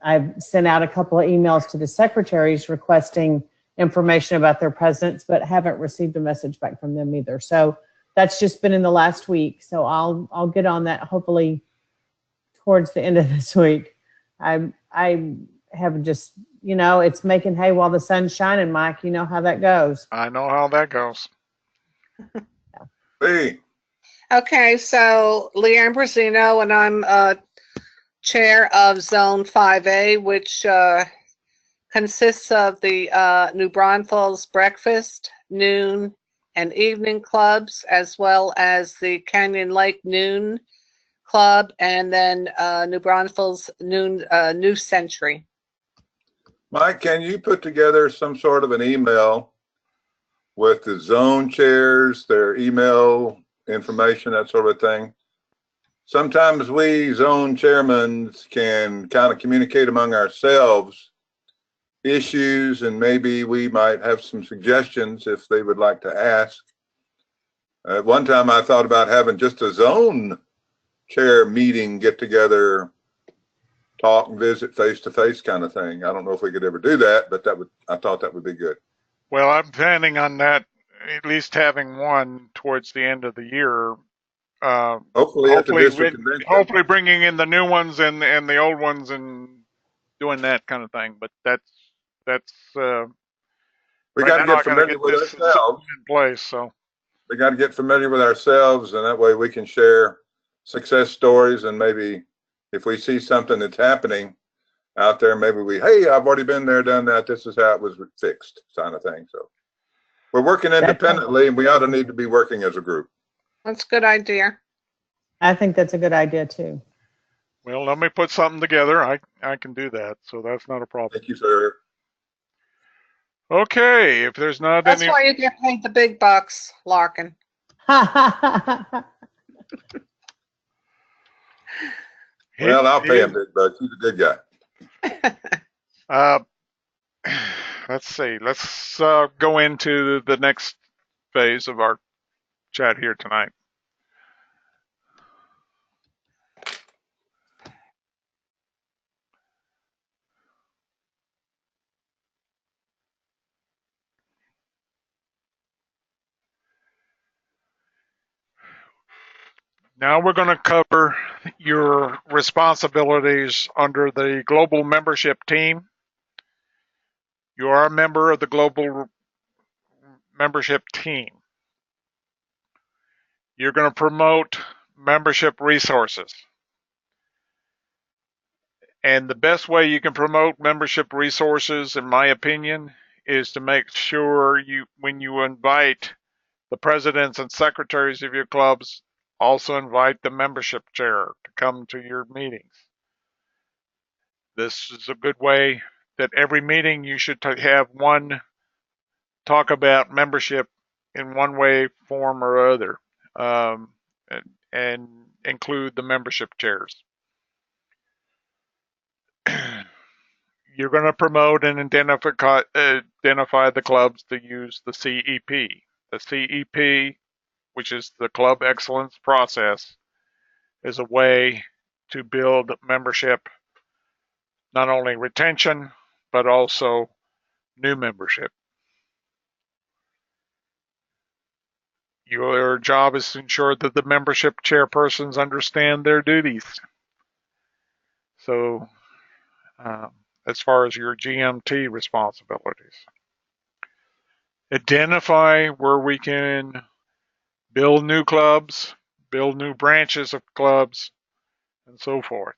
Speaker 3: I've sent out a couple of emails to the secretaries requesting information about their presidents, but haven't received a message back from them either. So that's just been in the last week. So I'll get on that hopefully towards the end of this week. I have just, it's making hay while the sun's shining, Mike. You know how that goes.
Speaker 2: know how that goes.
Speaker 4: Lee,
Speaker 1: Okay, so Leanne Brazino, and I'm chair of Zone 5A, which consists of the New Braunfels Breakfast, Noon, and Evening Clubs, as well as the Canyon Lake Noon Club, and then New Braunfels Noon New Century.
Speaker 4: Mike, can you put together some sort of an email with the zone chairs, their email information, that sort of thing? Sometimes we zone chairmen can kind of communicate among ourselves issues, and maybe we might have some suggestions if they would like to ask. At one time I thought about having just a zone chair meeting, get together, talk, visit face to face kind of thing. I don't know if we could ever do that, but I thought that would be good.
Speaker 2: Well, I'm planning on that, at least having one towards the end of the year.
Speaker 4: Hopefully at the district convention.
Speaker 2: Hopefully bringing in the new ones and the old ones and doing that kind of thing. But that's
Speaker 4: We
Speaker 2: right
Speaker 4: got to
Speaker 2: now I
Speaker 4: get
Speaker 2: got to
Speaker 4: familiar
Speaker 2: get
Speaker 4: with
Speaker 2: this
Speaker 4: ourselves.
Speaker 2: in place. So
Speaker 4: We got to get familiar with ourselves, and that way we can share success stories. And maybe if we see something that's happening out there, maybe hey, I've already been there, done that. This is how it was fixed, kind of thing. So we're working independently, and we ought to need to be working as a group.
Speaker 1: That's a good idea.
Speaker 3: I think that's a good idea too.
Speaker 2: well, let me put something together. I can do that. So that's not a problem.
Speaker 4: Thank you, sir.
Speaker 2: Okay, if there's not
Speaker 1: That's
Speaker 2: any,
Speaker 1: why you get paid the big bucks, Larkin.
Speaker 4: Well, I'll pay him, big bucks. He's a good guy.
Speaker 2: let's see. Let's go into the next phase of our chat here tonight. Now we're going to cover your responsibilities under the global membership team. You are a member of the global membership team. You're going to promote membership resources. And the best way you can promote membership resources, in my opinion, is to make sure when you invite the presidents and secretaries of your clubs, also invite the membership chair to come to your meetings. This is a good way that every meeting you should have one talk about membership in one way, form, or other, and include the membership chairs. you're going to promote and identify the clubs to use the CEP. The CEP, which is the Club Excellence Process, is a way to build membership, not only retention, but also new membership. Your job is to ensure that the membership chairpersons understand their duties. So, as far as your GMT responsibilities, identify where we can build new clubs, build new branches of clubs, and so forth.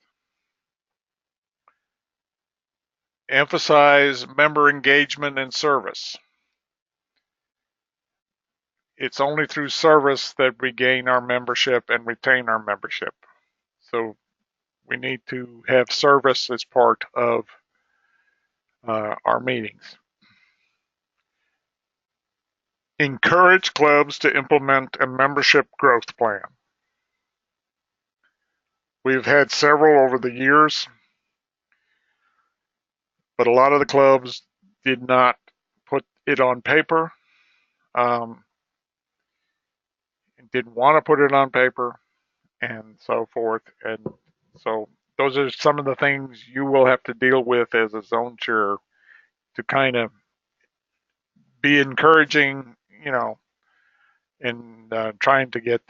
Speaker 2: Emphasize member engagement and service. It's only through service that we gain our membership and retain our membership. So we need to have service as part of our meetings. Encourage clubs to implement a membership growth plan. We've had several over the years, but a lot of the clubs did not put it on paper, didn't want to put it on paper, and so forth. And so those are some of the things you will have to deal with as a zone chair to kind of be encouraging, and trying to get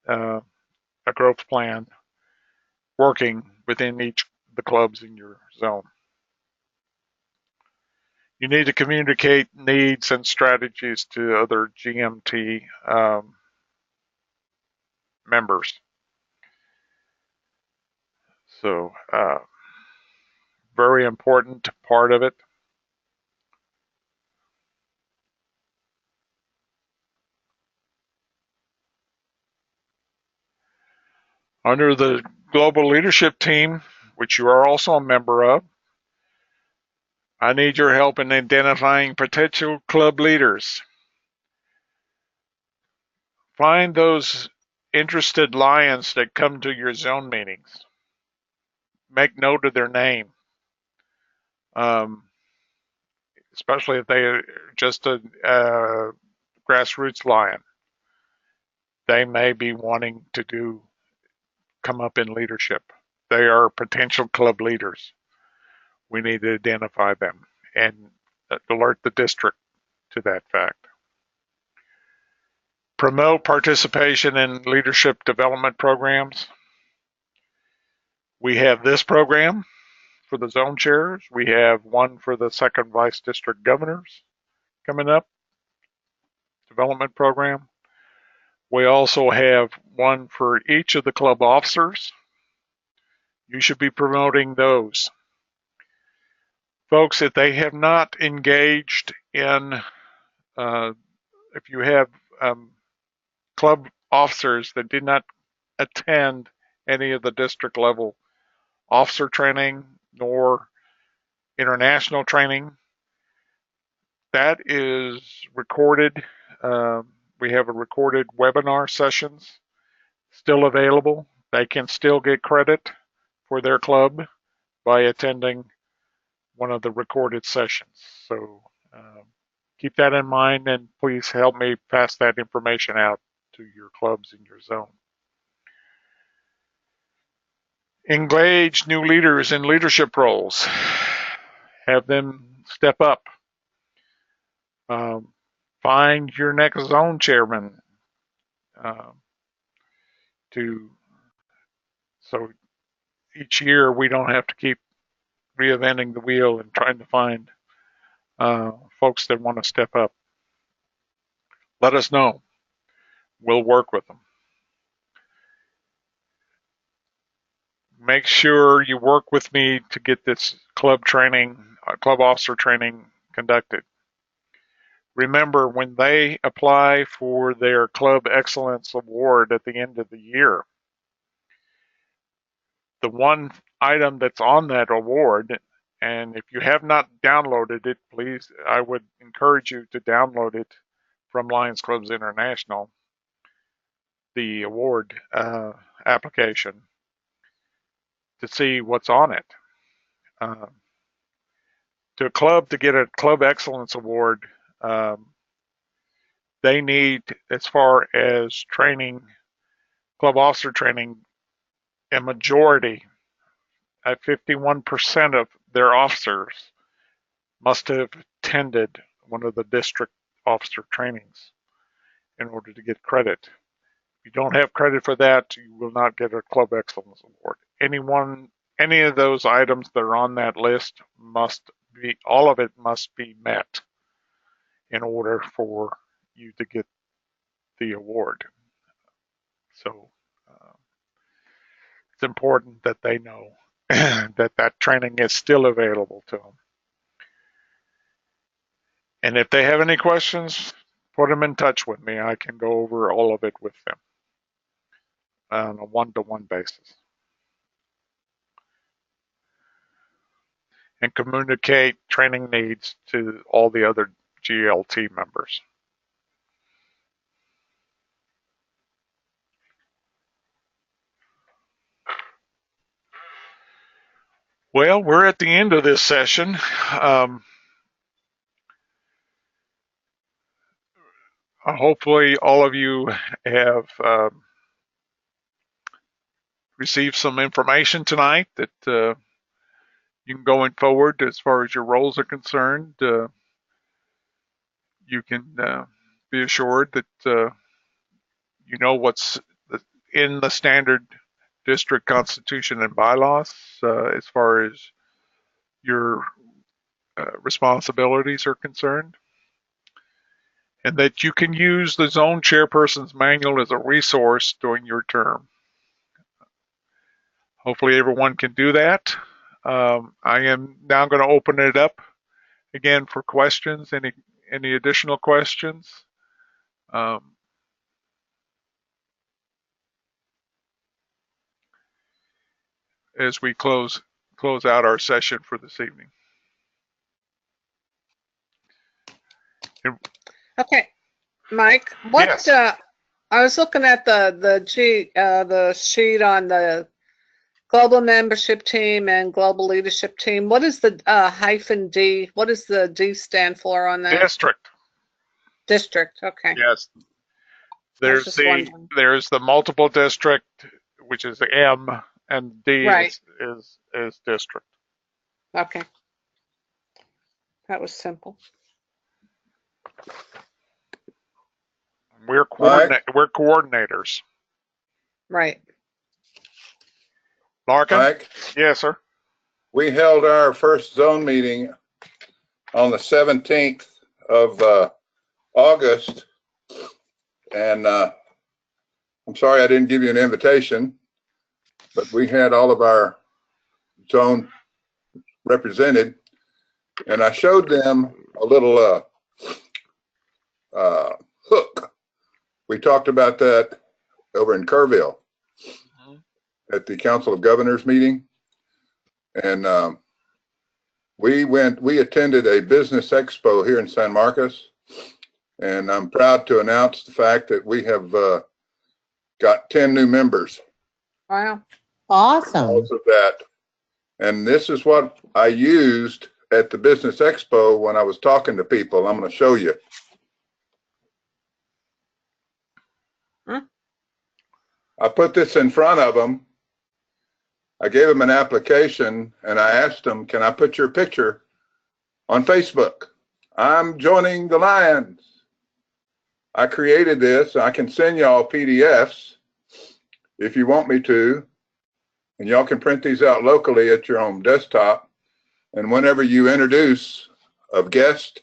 Speaker 2: a growth plan working within each of the clubs in your zone. You need to communicate needs and strategies to other GMT members. So, very important part of it. Under the global leadership team, which you are also a member of, I need your help in identifying potential club leaders. Find those interested lions that come to your zone meetings. Make note of their name, especially if they are just a grassroots lion. They may be wanting to come up in leadership. They are potential club leaders. We need to identify them and alert the district to that fact. Promote participation in leadership development programs. We have this program for the zone chairs. We have one for the second vice district governors coming up, development program. We also have one for each of the club officers. You should be promoting those. Folks, if they have not engaged in, if you have club officers that did not attend any of the district level officer training nor international training, that is recorded. We have a recorded webinar sessions still available. They can still get credit for their club by attending one of the recorded sessions. So keep that in mind, and please help me pass that information out to your clubs in your zone. Engage new leaders in leadership roles. Have them step up. Find your next zone chairman so each year we don't have to keep reinventing the wheel and trying to find folks that want to step up. Let us know. We'll work with them. Make sure you work with me to get this club officer training conducted. Remember, when they apply for their Club Excellence Award at the end of the year, the one item that's on that award, and if you have not downloaded it, please, I would encourage you to download it from Lions Clubs International, the award application, to see what's on it. to a club to get a Club Excellence Award, they need, as far as training, club officer training, a majority, at 51% of their officers must have attended one of the district officer trainings in order to get credit. If you don't have credit for that, you will not get a Club Excellence Award. Any of those items that are on that list all of it must be met in order for you to get the award. So it's important that they know that training is still available to them. And if they have any questions, put them in touch with me. I can go over all of it with them on a one-to-one basis. And communicate training needs to all the other GLT members. Well, we're at the end of this session. Hopefully all of you have received some information tonight that you can, going forward, as far as your roles are concerned, you can be assured that you know what's in the standard district constitution and bylaws as far as your responsibilities are concerned, and that you can use the zone chairperson's manual as a resource during your term. Hopefully everyone can do that. I am now going to open it up again for questions. Any additional questions? As we close out our session for this evening.
Speaker 1: Okay, Mike, what,
Speaker 2: Yes.
Speaker 1: I was looking at the sheet on the global membership team and global leadership team. What is the -D? What does the D stand for on that?
Speaker 2: District.
Speaker 1: District, okay.
Speaker 2: Yes.
Speaker 1: I was just wondering.
Speaker 2: There's the multiple district, which is the M, and D
Speaker 1: Right.
Speaker 2: is district.
Speaker 1: Okay. That was simple.
Speaker 2: We're coordinators.
Speaker 1: Right.
Speaker 2: Larkin?
Speaker 4: Mike,
Speaker 2: Yes, sir.
Speaker 4: we held our first zone meeting on the 17th of August. And I'm sorry I didn't give you an invitation, but we had all of our zone represented, and I showed them a little hook. We talked about that over in Kerrville at the Council of Governors meeting. And we attended a business expo here in San Marcos. And I'm proud to announce the fact that we have got 10 new members.
Speaker 1: Wow.
Speaker 3: Awesome.
Speaker 4: Because of that. And this is what I used at the business expo when I was talking to people. I'm going to show you. I put this in front of them. I gave them an application and I asked them, can I put your picture on Facebook? I'm joining the Lions. I created this. I can send y'all PDFs if you want me to. And y'all can print these out locally at your own desktop. And whenever you introduce a guest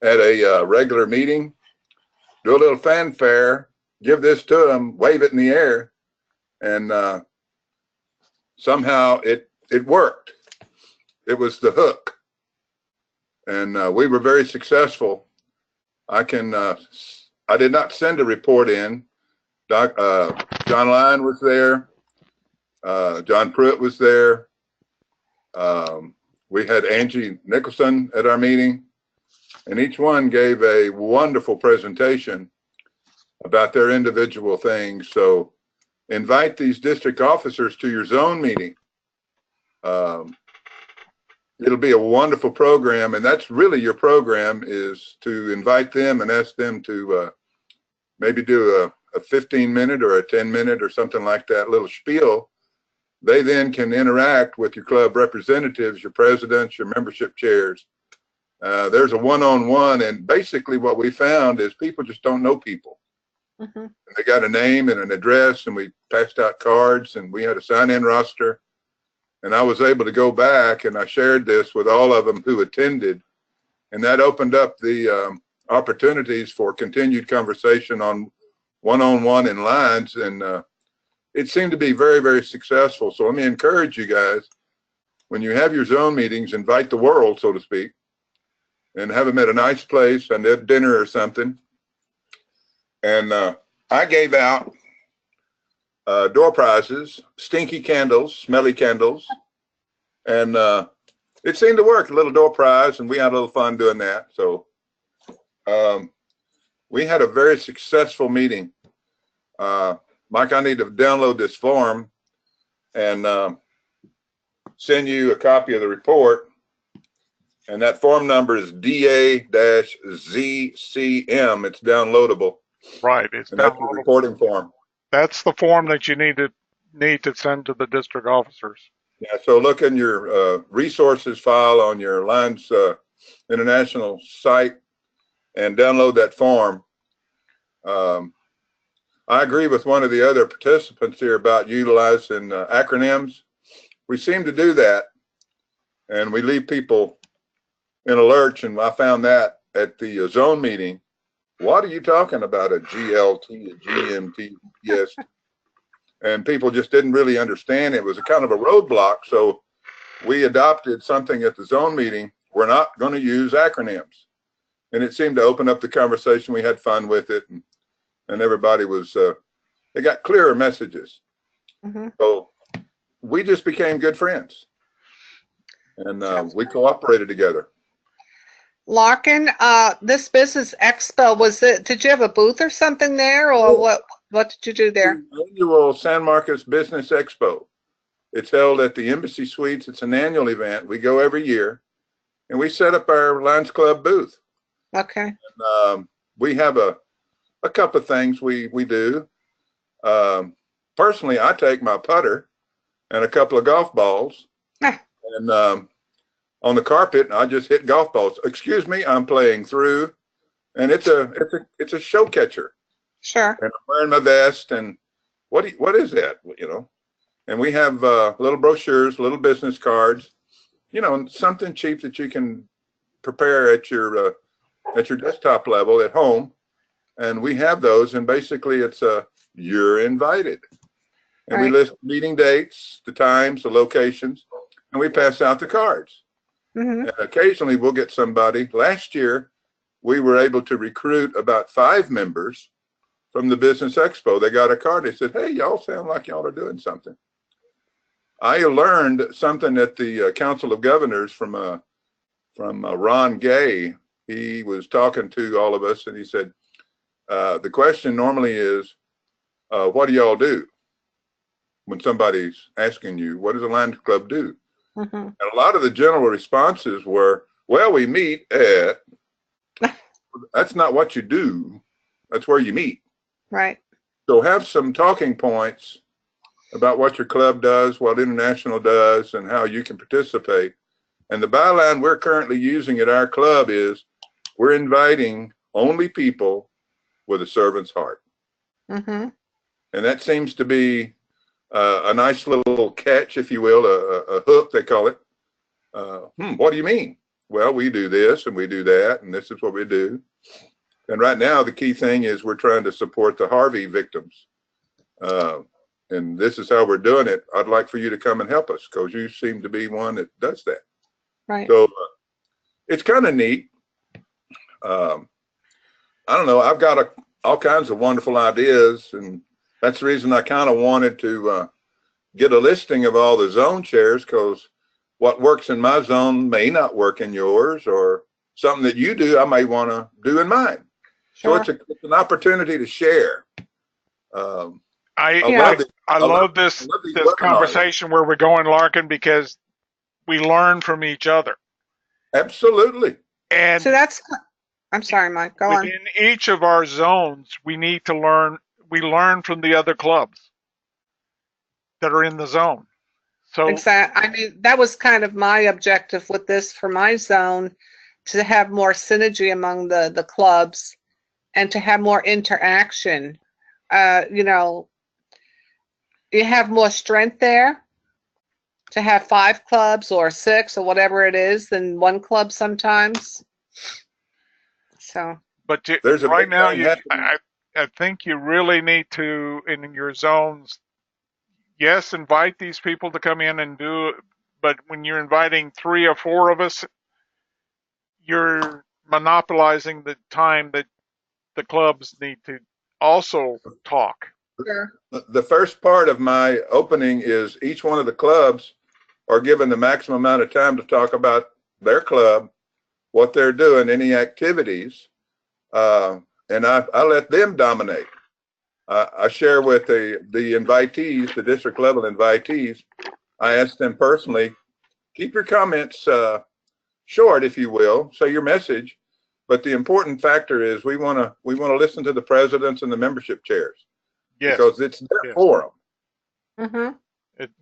Speaker 4: at a regular meeting, do a little fanfare, give this to them, wave it in the air, and somehow it worked. It was the hook. And we were very successful. I did not send a report in. John Lyon was there. John Pruitt was there. We had Angie Nicholson at our meeting, and each one gave a wonderful presentation about their individual things. So invite these district officers to your zone meeting. it'll be a wonderful program. And that's really your program, is to invite them and ask them to maybe do a 15-minute or a 10-minute or something like that, little spiel. They then can interact with your club representatives, your presidents, your membership chairs. There's a one-on-one, and basically what we found is people just don't know people.
Speaker 1: Mm-hmm.
Speaker 4: They got a name and an address, and we passed out cards, and we had a sign-in roster. And I was able to go back, and I shared this with all of them who attended, and that opened up the opportunities for continued conversation on one-on-one in lines, and it seemed to be very, very successful. So let me encourage you guys, when you have your zone meetings, invite the world, so to speak, and have them at a nice place and at dinner or something. And I gave out door prizes, stinky candles, smelly candles, and it seemed to work, a little door prize, and we had a little fun doing that. So we had a very successful meeting. Mike, I need to download this form and send you a copy of the report. And that form number is DA-ZCM. It's downloadable.
Speaker 2: Right. It's
Speaker 4: And that's the
Speaker 2: downloadable.
Speaker 4: reporting form.
Speaker 2: That's the form that you need to send to the district officers.
Speaker 4: Yeah, so look in your resources file on your Lines International site and download that form. I agree with one of the other participants here about utilizing acronyms. We seem to do that, and we leave people in a lurch, and I found that at the zone meeting. What are you talking about, a GLT, a GMT, yes? And people just didn't really understand. It was a kind of a roadblock, so we adopted something at the zone meeting. We're not going to use acronyms. And it seemed to open up the conversation. We had fun with it, and everybody was, they got clearer messages.
Speaker 1: Mm-hmm.
Speaker 4: So we just became good friends, and we cooperated together.
Speaker 1: Larkin, this business expo, did you have a booth or something there, or what did you do there?
Speaker 4: The annual San Marcos Business Expo. It's held at the Embassy Suites. It's an annual event. We go every year, and we set up our Lions Club booth.
Speaker 1: Okay.
Speaker 4: And, we have a couple of things we do. Personally, I take my putter and a couple of golf balls, and on the carpet, I just hit golf balls. Excuse me, I'm playing through, and it's a show catcher.
Speaker 1: Sure.
Speaker 4: And I'm wearing my vest, and what is that? You know, and we have little brochures, little business cards, you know, something cheap that you can prepare at your desktop level at home, and we have those. And basically, it's you're invited, and we list meeting dates, the times, the locations, and we pass out the cards.
Speaker 1: Mm-hmm.
Speaker 4: And occasionally we'll get somebody. Last year, we were able to recruit about 5 members from the Business Expo. They got a card. They said, hey, y'all sound like y'all are doing something. I learned something at the Council of Governors from Ron Gay. He was talking to all of us, and he said, the question normally is, what do y'all do? When somebody's asking you, what does a Lions Club do?
Speaker 1: Mm-hmm.
Speaker 4: And a lot of the general responses were, well, we meet at, that's not what you do. That's where you meet.
Speaker 1: Right.
Speaker 4: So have some talking points about what your club does, what International does, and how you can participate. And the byline we're currently using at our club is, we're inviting only people with a servant's heart.
Speaker 1: Mm-hmm.
Speaker 4: And that seems to be a nice little catch, if you will, a hook, they call it. What do you mean? Well, we do this and we do that, and this is what we do. And right now, the key thing is we're trying to support the Harvey victims. And this is how we're doing it. I'd like for you to come and help us, because you seem to be one that does that.
Speaker 1: Right.
Speaker 4: So it's kind of neat. I don't know. I've got all kinds of wonderful ideas, and that's the reason I kind of wanted to get a listing of all the zone chairs, because what works in my zone may not work in yours, or something that you do I may want to do in mine.
Speaker 1: Sure.
Speaker 4: So it's an opportunity to share.
Speaker 2: I love this
Speaker 4: webinars.
Speaker 2: conversation where we're going, Larkin, because we learn from each other.
Speaker 4: Absolutely.
Speaker 2: And
Speaker 1: So I'm sorry, Mike, go on.
Speaker 2: within each of our zones, we need to learn. We learn from the other clubs that are in the zone. So
Speaker 1: Exactly. I mean, that was kind of my objective with this for my zone, to have more synergy among the clubs and to have more interaction. You know, you have more strength there to have 5 clubs or 6 or whatever it is than one club sometimes. So,
Speaker 2: but
Speaker 4: There's a
Speaker 2: right
Speaker 4: big
Speaker 2: now,
Speaker 4: thing happening.
Speaker 2: I think you really need to, in your zones, yes, invite these people to come in and do, but when you're inviting 3 or 4 of us, you're monopolizing the time that the clubs need to also talk.
Speaker 1: sure.
Speaker 4: The first part of my opening is each one of the clubs are given the maximum amount of time to talk about their club, what they're doing, any activities, and I let them dominate. I share with the invitees, the district level invitees. I ask them personally, keep your comments short, if you will, say your message. But the important factor is we want to listen to the presidents and the membership chairs
Speaker 2: Yes,
Speaker 4: because it's their
Speaker 2: yes.
Speaker 4: forum.
Speaker 1: Mm-hmm.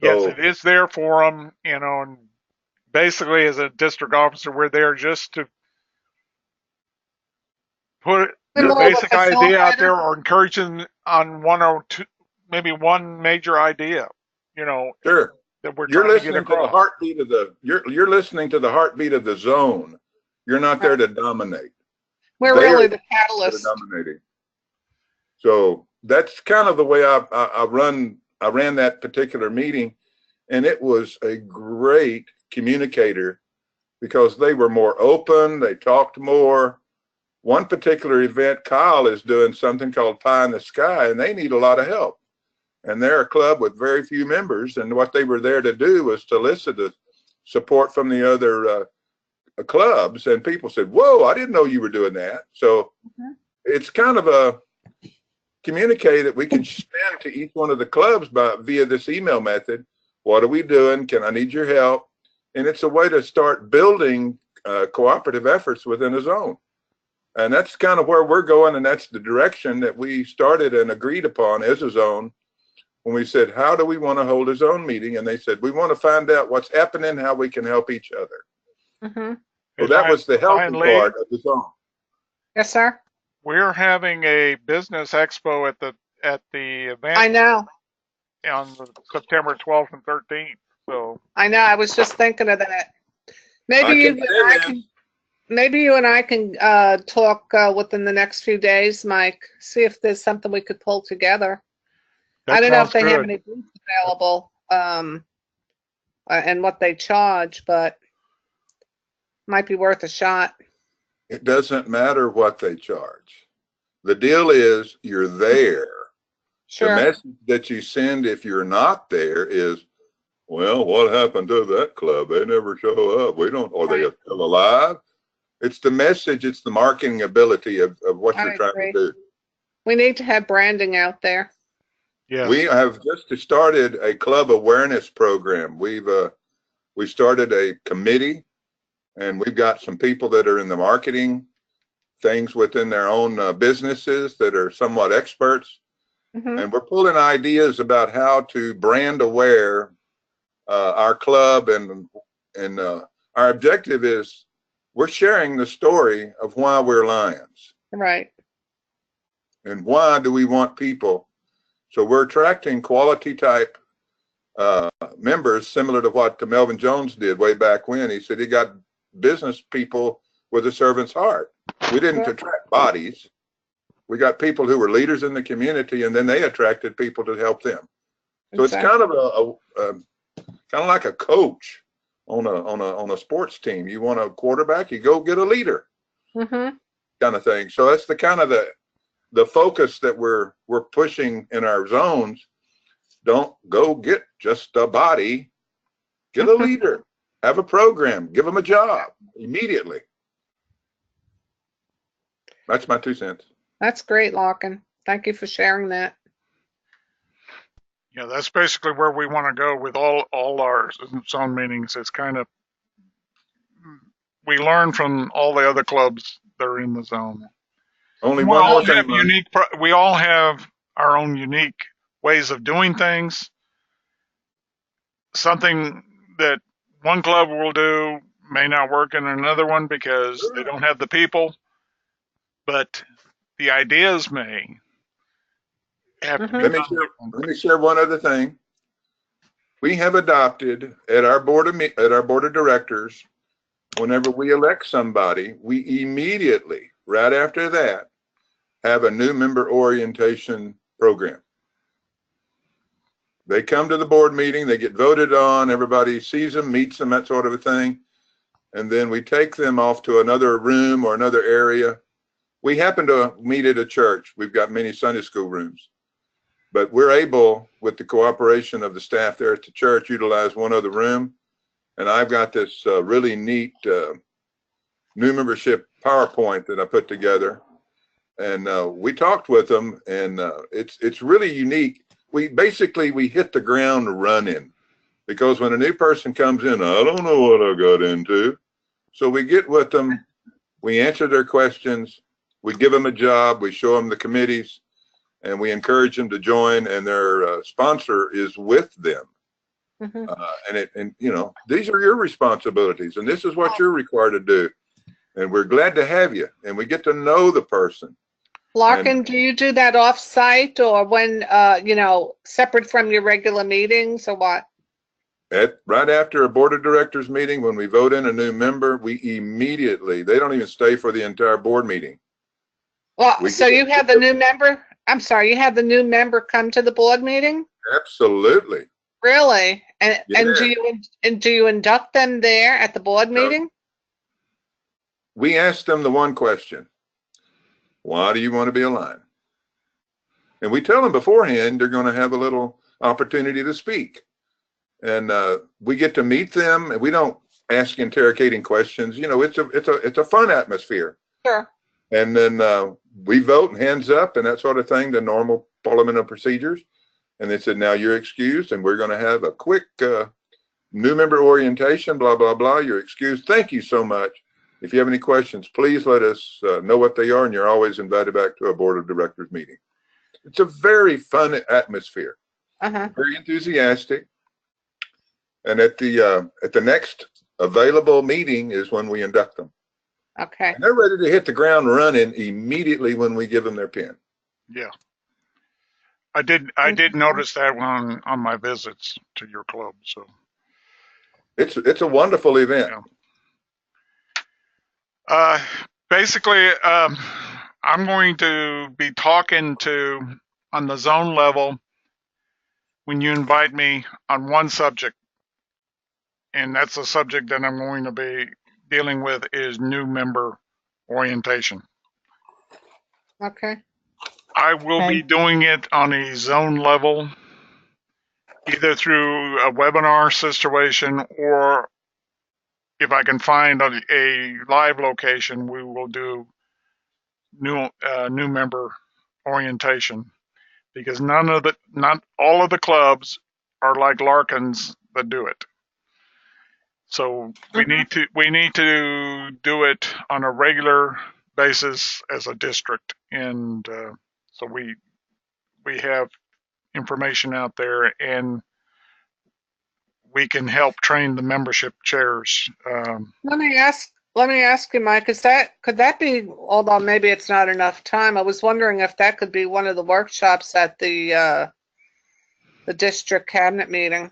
Speaker 2: Yes,
Speaker 4: So
Speaker 2: it is there for them, you know, and basically as a district officer, we're there just to put
Speaker 1: We're
Speaker 2: a
Speaker 1: more of
Speaker 2: basic
Speaker 1: a
Speaker 2: idea out
Speaker 1: facilitator.
Speaker 2: there or encourage them on one or two, maybe one major idea, you know,
Speaker 4: sure,
Speaker 2: that we're
Speaker 4: you're
Speaker 2: trying to get
Speaker 4: listening to the
Speaker 2: across.
Speaker 4: heartbeat of you're listening to the heartbeat of the zone. You're not there
Speaker 1: Right.
Speaker 4: to dominate.
Speaker 1: We're
Speaker 4: They are
Speaker 1: really the
Speaker 4: that are
Speaker 1: catalyst.
Speaker 4: dominating. So that's kind of the way I ran that particular meeting, and it was a great communicator because they were more open. They talked more. One particular event, Kyle is doing something called Pie in the Sky, and they need a lot of help. And they're a club with very few members, and what they were there to do was to listen to support from the other clubs. And people said, "Whoa, I didn't know you were doing that." So it's kind of a communicate that we can send to each one of the clubs via this email method. What are we doing? Can I need your help? And it's a way to start building cooperative efforts within a zone. And that's kind of where we're going. And that's the direction that we started and agreed upon as a zone when we said, how do we want to hold a zone meeting? And they said, we want to find out what's happening, how we can help each other.
Speaker 1: Mm-hmm.
Speaker 4: So that was the helping
Speaker 2: Finally,
Speaker 4: part of the zone.
Speaker 1: Yes, sir.
Speaker 2: we're having a business expo at the event
Speaker 1: I know.
Speaker 2: on September 12th and 13th. So
Speaker 1: I know. I was just thinking of that. Maybe
Speaker 4: I
Speaker 1: you
Speaker 4: can
Speaker 1: and
Speaker 4: fill
Speaker 1: I
Speaker 4: in.
Speaker 1: can. Maybe you and I can talk within the next few days, Mike. See if there's something we could pull together. I
Speaker 2: that
Speaker 1: don't know if
Speaker 2: sounds
Speaker 1: they have
Speaker 2: good.
Speaker 1: any booths available, and what they charge, but might be worth a shot.
Speaker 4: It doesn't matter what they charge. The deal is you're there. The
Speaker 1: Sure.
Speaker 4: message that you send if you're not there is, well, what happened to that club? They never show up. We don't, are they
Speaker 1: Right.
Speaker 4: still alive? It's the message, it's the marketing ability of what you're
Speaker 1: I
Speaker 4: trying to
Speaker 1: agree.
Speaker 4: do.
Speaker 1: We need to have branding out there.
Speaker 2: Yes.
Speaker 4: We have just started a club awareness program. We started a committee, and we've got some people that are in the marketing things within their own businesses that are somewhat experts.
Speaker 1: Hmm.
Speaker 4: And we're pulling ideas about how to brand aware our club, and our objective is we're sharing the story of why we're Lions
Speaker 1: Right.
Speaker 4: and why do we want people. So we're attracting quality type members, similar to what Melvin Jones did way back when. He said he got business people with a servant's heart. We didn't
Speaker 1: Sure.
Speaker 4: attract bodies. We got people who were leaders in the community, and then they attracted people to help them. So it's
Speaker 1: Exactly.
Speaker 4: kind of kind of like a coach on a sports team. You want a quarterback, you go get a leader,
Speaker 1: Hmm.
Speaker 4: kind of thing. So that's the kind of the focus that we're pushing in our zones. Don't go get just a body, get a leader, have a program, give them a job immediately. That's my 2 cents.
Speaker 1: That's great, Larkin. Thank you for sharing that.
Speaker 2: Yeah, that's basically where we want to go with all our zone meetings. It's kind of we learn from all the other clubs that are in the zone.
Speaker 4: Only
Speaker 2: We
Speaker 4: one
Speaker 2: all
Speaker 4: more thing,
Speaker 2: have
Speaker 4: Mike.
Speaker 2: we all have our own unique ways of doing things. Something that one club will do may not work in another one because they don't have the people, but the ideas may have to be
Speaker 4: Let
Speaker 1: Mhm.
Speaker 4: me
Speaker 2: done
Speaker 4: share,
Speaker 2: different.
Speaker 4: let me share one other thing. We have adopted at our board of directors, whenever we elect somebody, we immediately, right after that, have a new member orientation program. They come to the board meeting, they get voted on, everybody sees them, meets them, that sort of a thing. And then we take them off to another room or another area. We happen to meet at a church. We've got many Sunday school rooms. But we're able, with the cooperation of the staff there at the church, utilize one other room. And I've got this really neat new membership PowerPoint that I put together. And we talked with them, and it's really unique. We hit the ground running, because when a new person comes in, I don't know what I got into. So we get with them, we answer their questions, we give them a job, we show them the committees, and we encourage them to join, and their sponsor is with them.
Speaker 1: Mhm.
Speaker 4: And you know, these are your responsibilities, and this is what you're required to do. And we're glad to have you, and we get to know the person.
Speaker 1: Larkin, do you do that off-site or when, separate from your regular meetings or what?
Speaker 4: Right after a board of directors meeting, when we vote in a new member, we immediately, they don't even stay for the entire board meeting.
Speaker 1: Well,
Speaker 4: We
Speaker 1: so
Speaker 4: get-
Speaker 1: you have the new member, I'm sorry, you have the new member come to the board meeting?
Speaker 4: Absolutely.
Speaker 1: Really? And
Speaker 4: Yeah.
Speaker 1: do you induct them there at the board
Speaker 4: No.
Speaker 1: meeting?
Speaker 4: We ask them the one question: why do you want to be a Lion? And we tell them beforehand they're going to have a little opportunity to speak. And we get to meet them, and we don't ask interrogating questions. You know, it's a fun atmosphere.
Speaker 1: Sure.
Speaker 4: And then we vote, hands up, and that sort of thing, the normal parliamentary procedures. And they said, now you're excused, and we're going to have a quick new member orientation, blah, blah, blah. You're excused. Thank you so much. If you have any questions, please let us know what they are, and you're always invited back to a board of directors meeting. It's a very fun atmosphere,
Speaker 1: Uh-huh.
Speaker 4: very enthusiastic. And at the next available meeting is when we induct them.
Speaker 1: Okay.
Speaker 4: And they're ready to hit the ground running immediately when we give them their pin.
Speaker 2: Yeah. I did notice that one on my visits to your club. So
Speaker 4: It's a wonderful event.
Speaker 2: yeah. Basically, I'm going to be talking to on the zone level when you invite me on one subject, and that's the subject that I'm going to be dealing with is new member orientation.
Speaker 1: Okay.
Speaker 2: I will be doing it on a zone level, either through a webinar situation, or if I can find a live location, we will do new member orientation, because not all of the clubs are like Larkin's that do it. So we need to do it on a regular basis as a district, and so we have information out there, and we can help train the membership chairs.
Speaker 1: Let me ask you, Mike, could that be, although maybe it's not enough time, I was wondering if that could be one of the workshops at the district cabinet meeting.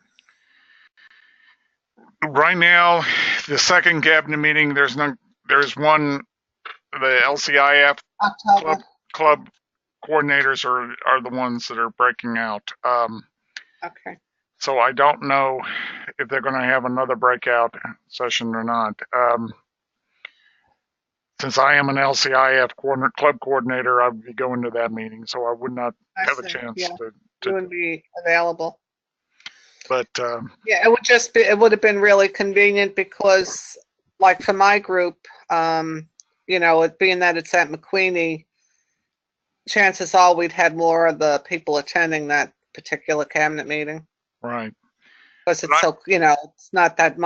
Speaker 2: Right now, the second cabinet meeting, there's one, the LCIF
Speaker 1: October.
Speaker 2: club coordinators are the ones that are breaking out.
Speaker 1: Okay.
Speaker 2: So I don't know if they're going to have another breakout session or not. Since I am an LCIF club coordinator, I would be going to that meeting, so I would not
Speaker 1: I
Speaker 2: have a
Speaker 1: see.
Speaker 2: chance
Speaker 1: Yeah.
Speaker 2: to.
Speaker 1: You wouldn't be available.
Speaker 2: But
Speaker 1: Yeah, it would have been really convenient because, like for my group, it being that it's at McQueenie, chances are we'd had more of the people attending that particular cabinet meeting
Speaker 2: right,
Speaker 1: because it's so, it's not that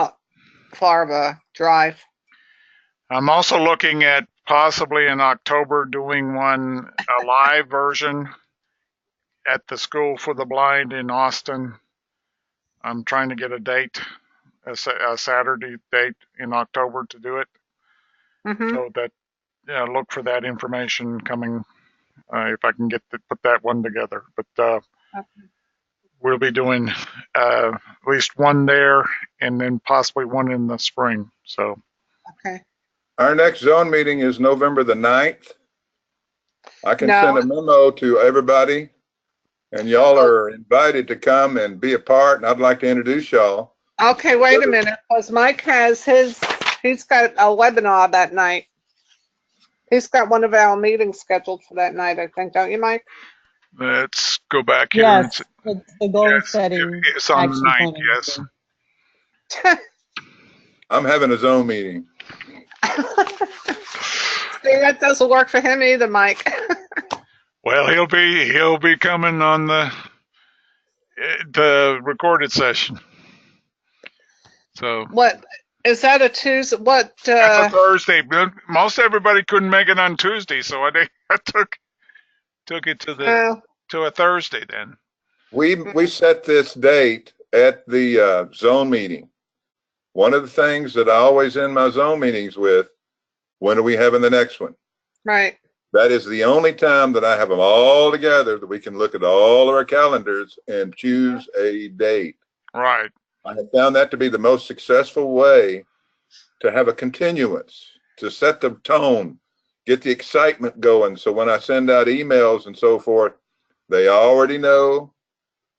Speaker 1: far of a drive.
Speaker 2: I'm also looking at possibly in October doing a live version at the School for the Blind in Austin. I'm trying to get a date, a Saturday date in October to do it.
Speaker 1: Mm-hmm.
Speaker 2: So that, yeah, look for that information coming if I can put that one together. But
Speaker 1: Okay.
Speaker 2: we'll be doing at least one there, and then possibly one in the spring. So
Speaker 1: Okay.
Speaker 4: Our next zone meeting is November the 9th. I can
Speaker 1: No.
Speaker 4: send a memo to everybody, and y'all are invited to come and be a part, and I'd like to introduce y'all.
Speaker 1: Okay, wait a minute, because Mike has he's got a webinar that night. He's got one of our meetings scheduled for that night, I think, don't you, Mike?
Speaker 2: let's go back here.
Speaker 3: Yes, it's the goal
Speaker 2: Yes,
Speaker 3: setting.
Speaker 2: it's on the
Speaker 3: action
Speaker 2: 9th,
Speaker 3: planning
Speaker 2: yes.
Speaker 3: meeting.
Speaker 4: I'm having a zone meeting.
Speaker 1: See, that doesn't work for him either, Mike.
Speaker 2: Well, he'll be coming on the recorded session. So
Speaker 1: What, is that a Tuesday? What,
Speaker 2: that's a Thursday. Most everybody couldn't make it on Tuesday, so I took it to a Thursday then.
Speaker 4: We set this date at the zone meeting. One of the things that I always end my zone meetings with, when are we having the next one?
Speaker 1: right,
Speaker 4: That is the only time that I have them all together, that we can look at all of our calendars and choose a date.
Speaker 2: Right.
Speaker 4: I have found that to be the most successful way to have a continuance, to set the tone, get the excitement going. So when I send out emails and so forth, they already know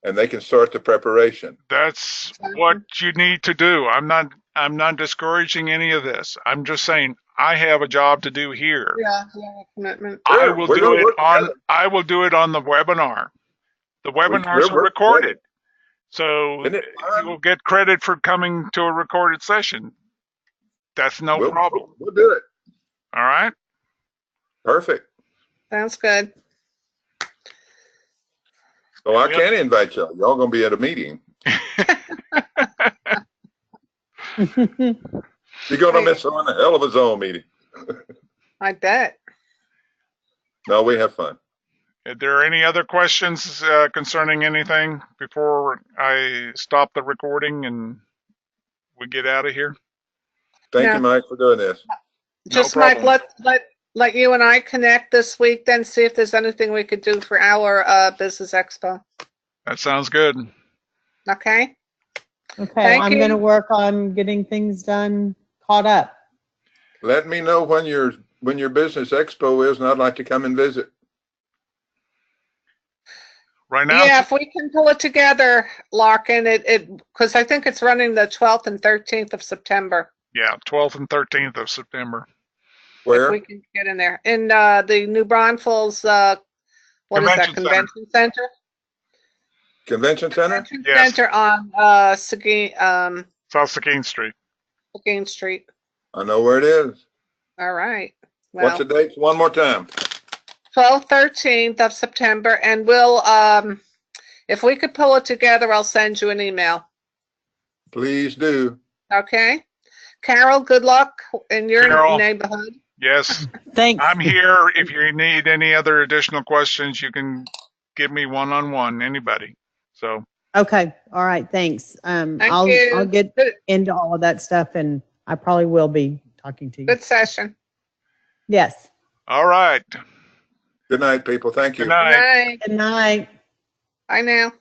Speaker 4: and they can start the preparation.
Speaker 2: That's what you need to do. I'm not discouraging any of this. I'm just saying I have a job to do here.
Speaker 1: yeah, commitment.
Speaker 2: I
Speaker 4: Sure,
Speaker 2: will
Speaker 4: we're
Speaker 2: do
Speaker 4: gonna
Speaker 2: it
Speaker 4: work together.
Speaker 2: I will do it on the webinar. The webinars
Speaker 4: We're
Speaker 2: are
Speaker 4: working
Speaker 2: recorded.
Speaker 4: together.
Speaker 2: So
Speaker 4: Isn't it fun?
Speaker 2: you will get credit for coming to a recorded session. That's no problem.
Speaker 4: We'll do it.
Speaker 2: All right?
Speaker 4: Perfect.
Speaker 1: Sounds good.
Speaker 4: So I
Speaker 2: Yep.
Speaker 4: can invite y'all. Y'all gonna be at a meeting. You're gonna miss on a hell of a zone meeting.
Speaker 1: I bet.
Speaker 4: No, we have fun.
Speaker 2: Are there any other questions concerning anything before I stop the recording and we get out of here?
Speaker 4: Thank
Speaker 1: Yeah.
Speaker 4: you, Mike, for doing this.
Speaker 1: Just
Speaker 2: No
Speaker 1: Mike,
Speaker 2: problem.
Speaker 1: let you and I connect this week, then see if there's anything we could do for our business expo.
Speaker 2: That sounds good.
Speaker 1: Okay?
Speaker 3: Okay,
Speaker 1: Thank
Speaker 3: I'm
Speaker 1: you.
Speaker 3: gonna work on getting things done, caught up.
Speaker 4: Let me know when your business expo is, and I'd like to come and visit.
Speaker 2: Right now,
Speaker 1: Yeah, if we can pull it together, Larkin, because I think it's running the 12th and 13th of September.
Speaker 2: yeah, 12th and 13th of September.
Speaker 1: If we
Speaker 4: Where?
Speaker 1: can get in there. In the New Braunfels, what is that,
Speaker 2: Convention Center.
Speaker 1: convention center?
Speaker 4: Convention Center?
Speaker 1: Convention
Speaker 2: Yes.
Speaker 1: Center on Seguin
Speaker 2: South Seguin Street.
Speaker 1: Street.
Speaker 4: I know where it is.
Speaker 1: All right.
Speaker 4: What's
Speaker 1: Well,
Speaker 4: the dates? One more time.
Speaker 1: 12th, 13th of September, and we'll, if we could pull it together, I'll send you an email.
Speaker 4: Please do.
Speaker 1: Okay? Carol, good luck in your
Speaker 2: Carol.
Speaker 1: neighborhood.
Speaker 2: Yes,
Speaker 3: Thanks.
Speaker 2: I'm here. If you need any other additional questions, you can give me one-on-one, anybody. So,
Speaker 3: Okay, all right, thanks.
Speaker 1: Thank
Speaker 3: I'll
Speaker 1: you.
Speaker 3: get
Speaker 1: Good,
Speaker 3: into all of that stuff, and I probably will be talking to you.
Speaker 1: good session.
Speaker 3: Yes.
Speaker 2: all right.
Speaker 4: Good night, people. Thank you.
Speaker 2: Good
Speaker 1: Good
Speaker 2: night.
Speaker 1: night.
Speaker 3: Good night.
Speaker 1: Bye now.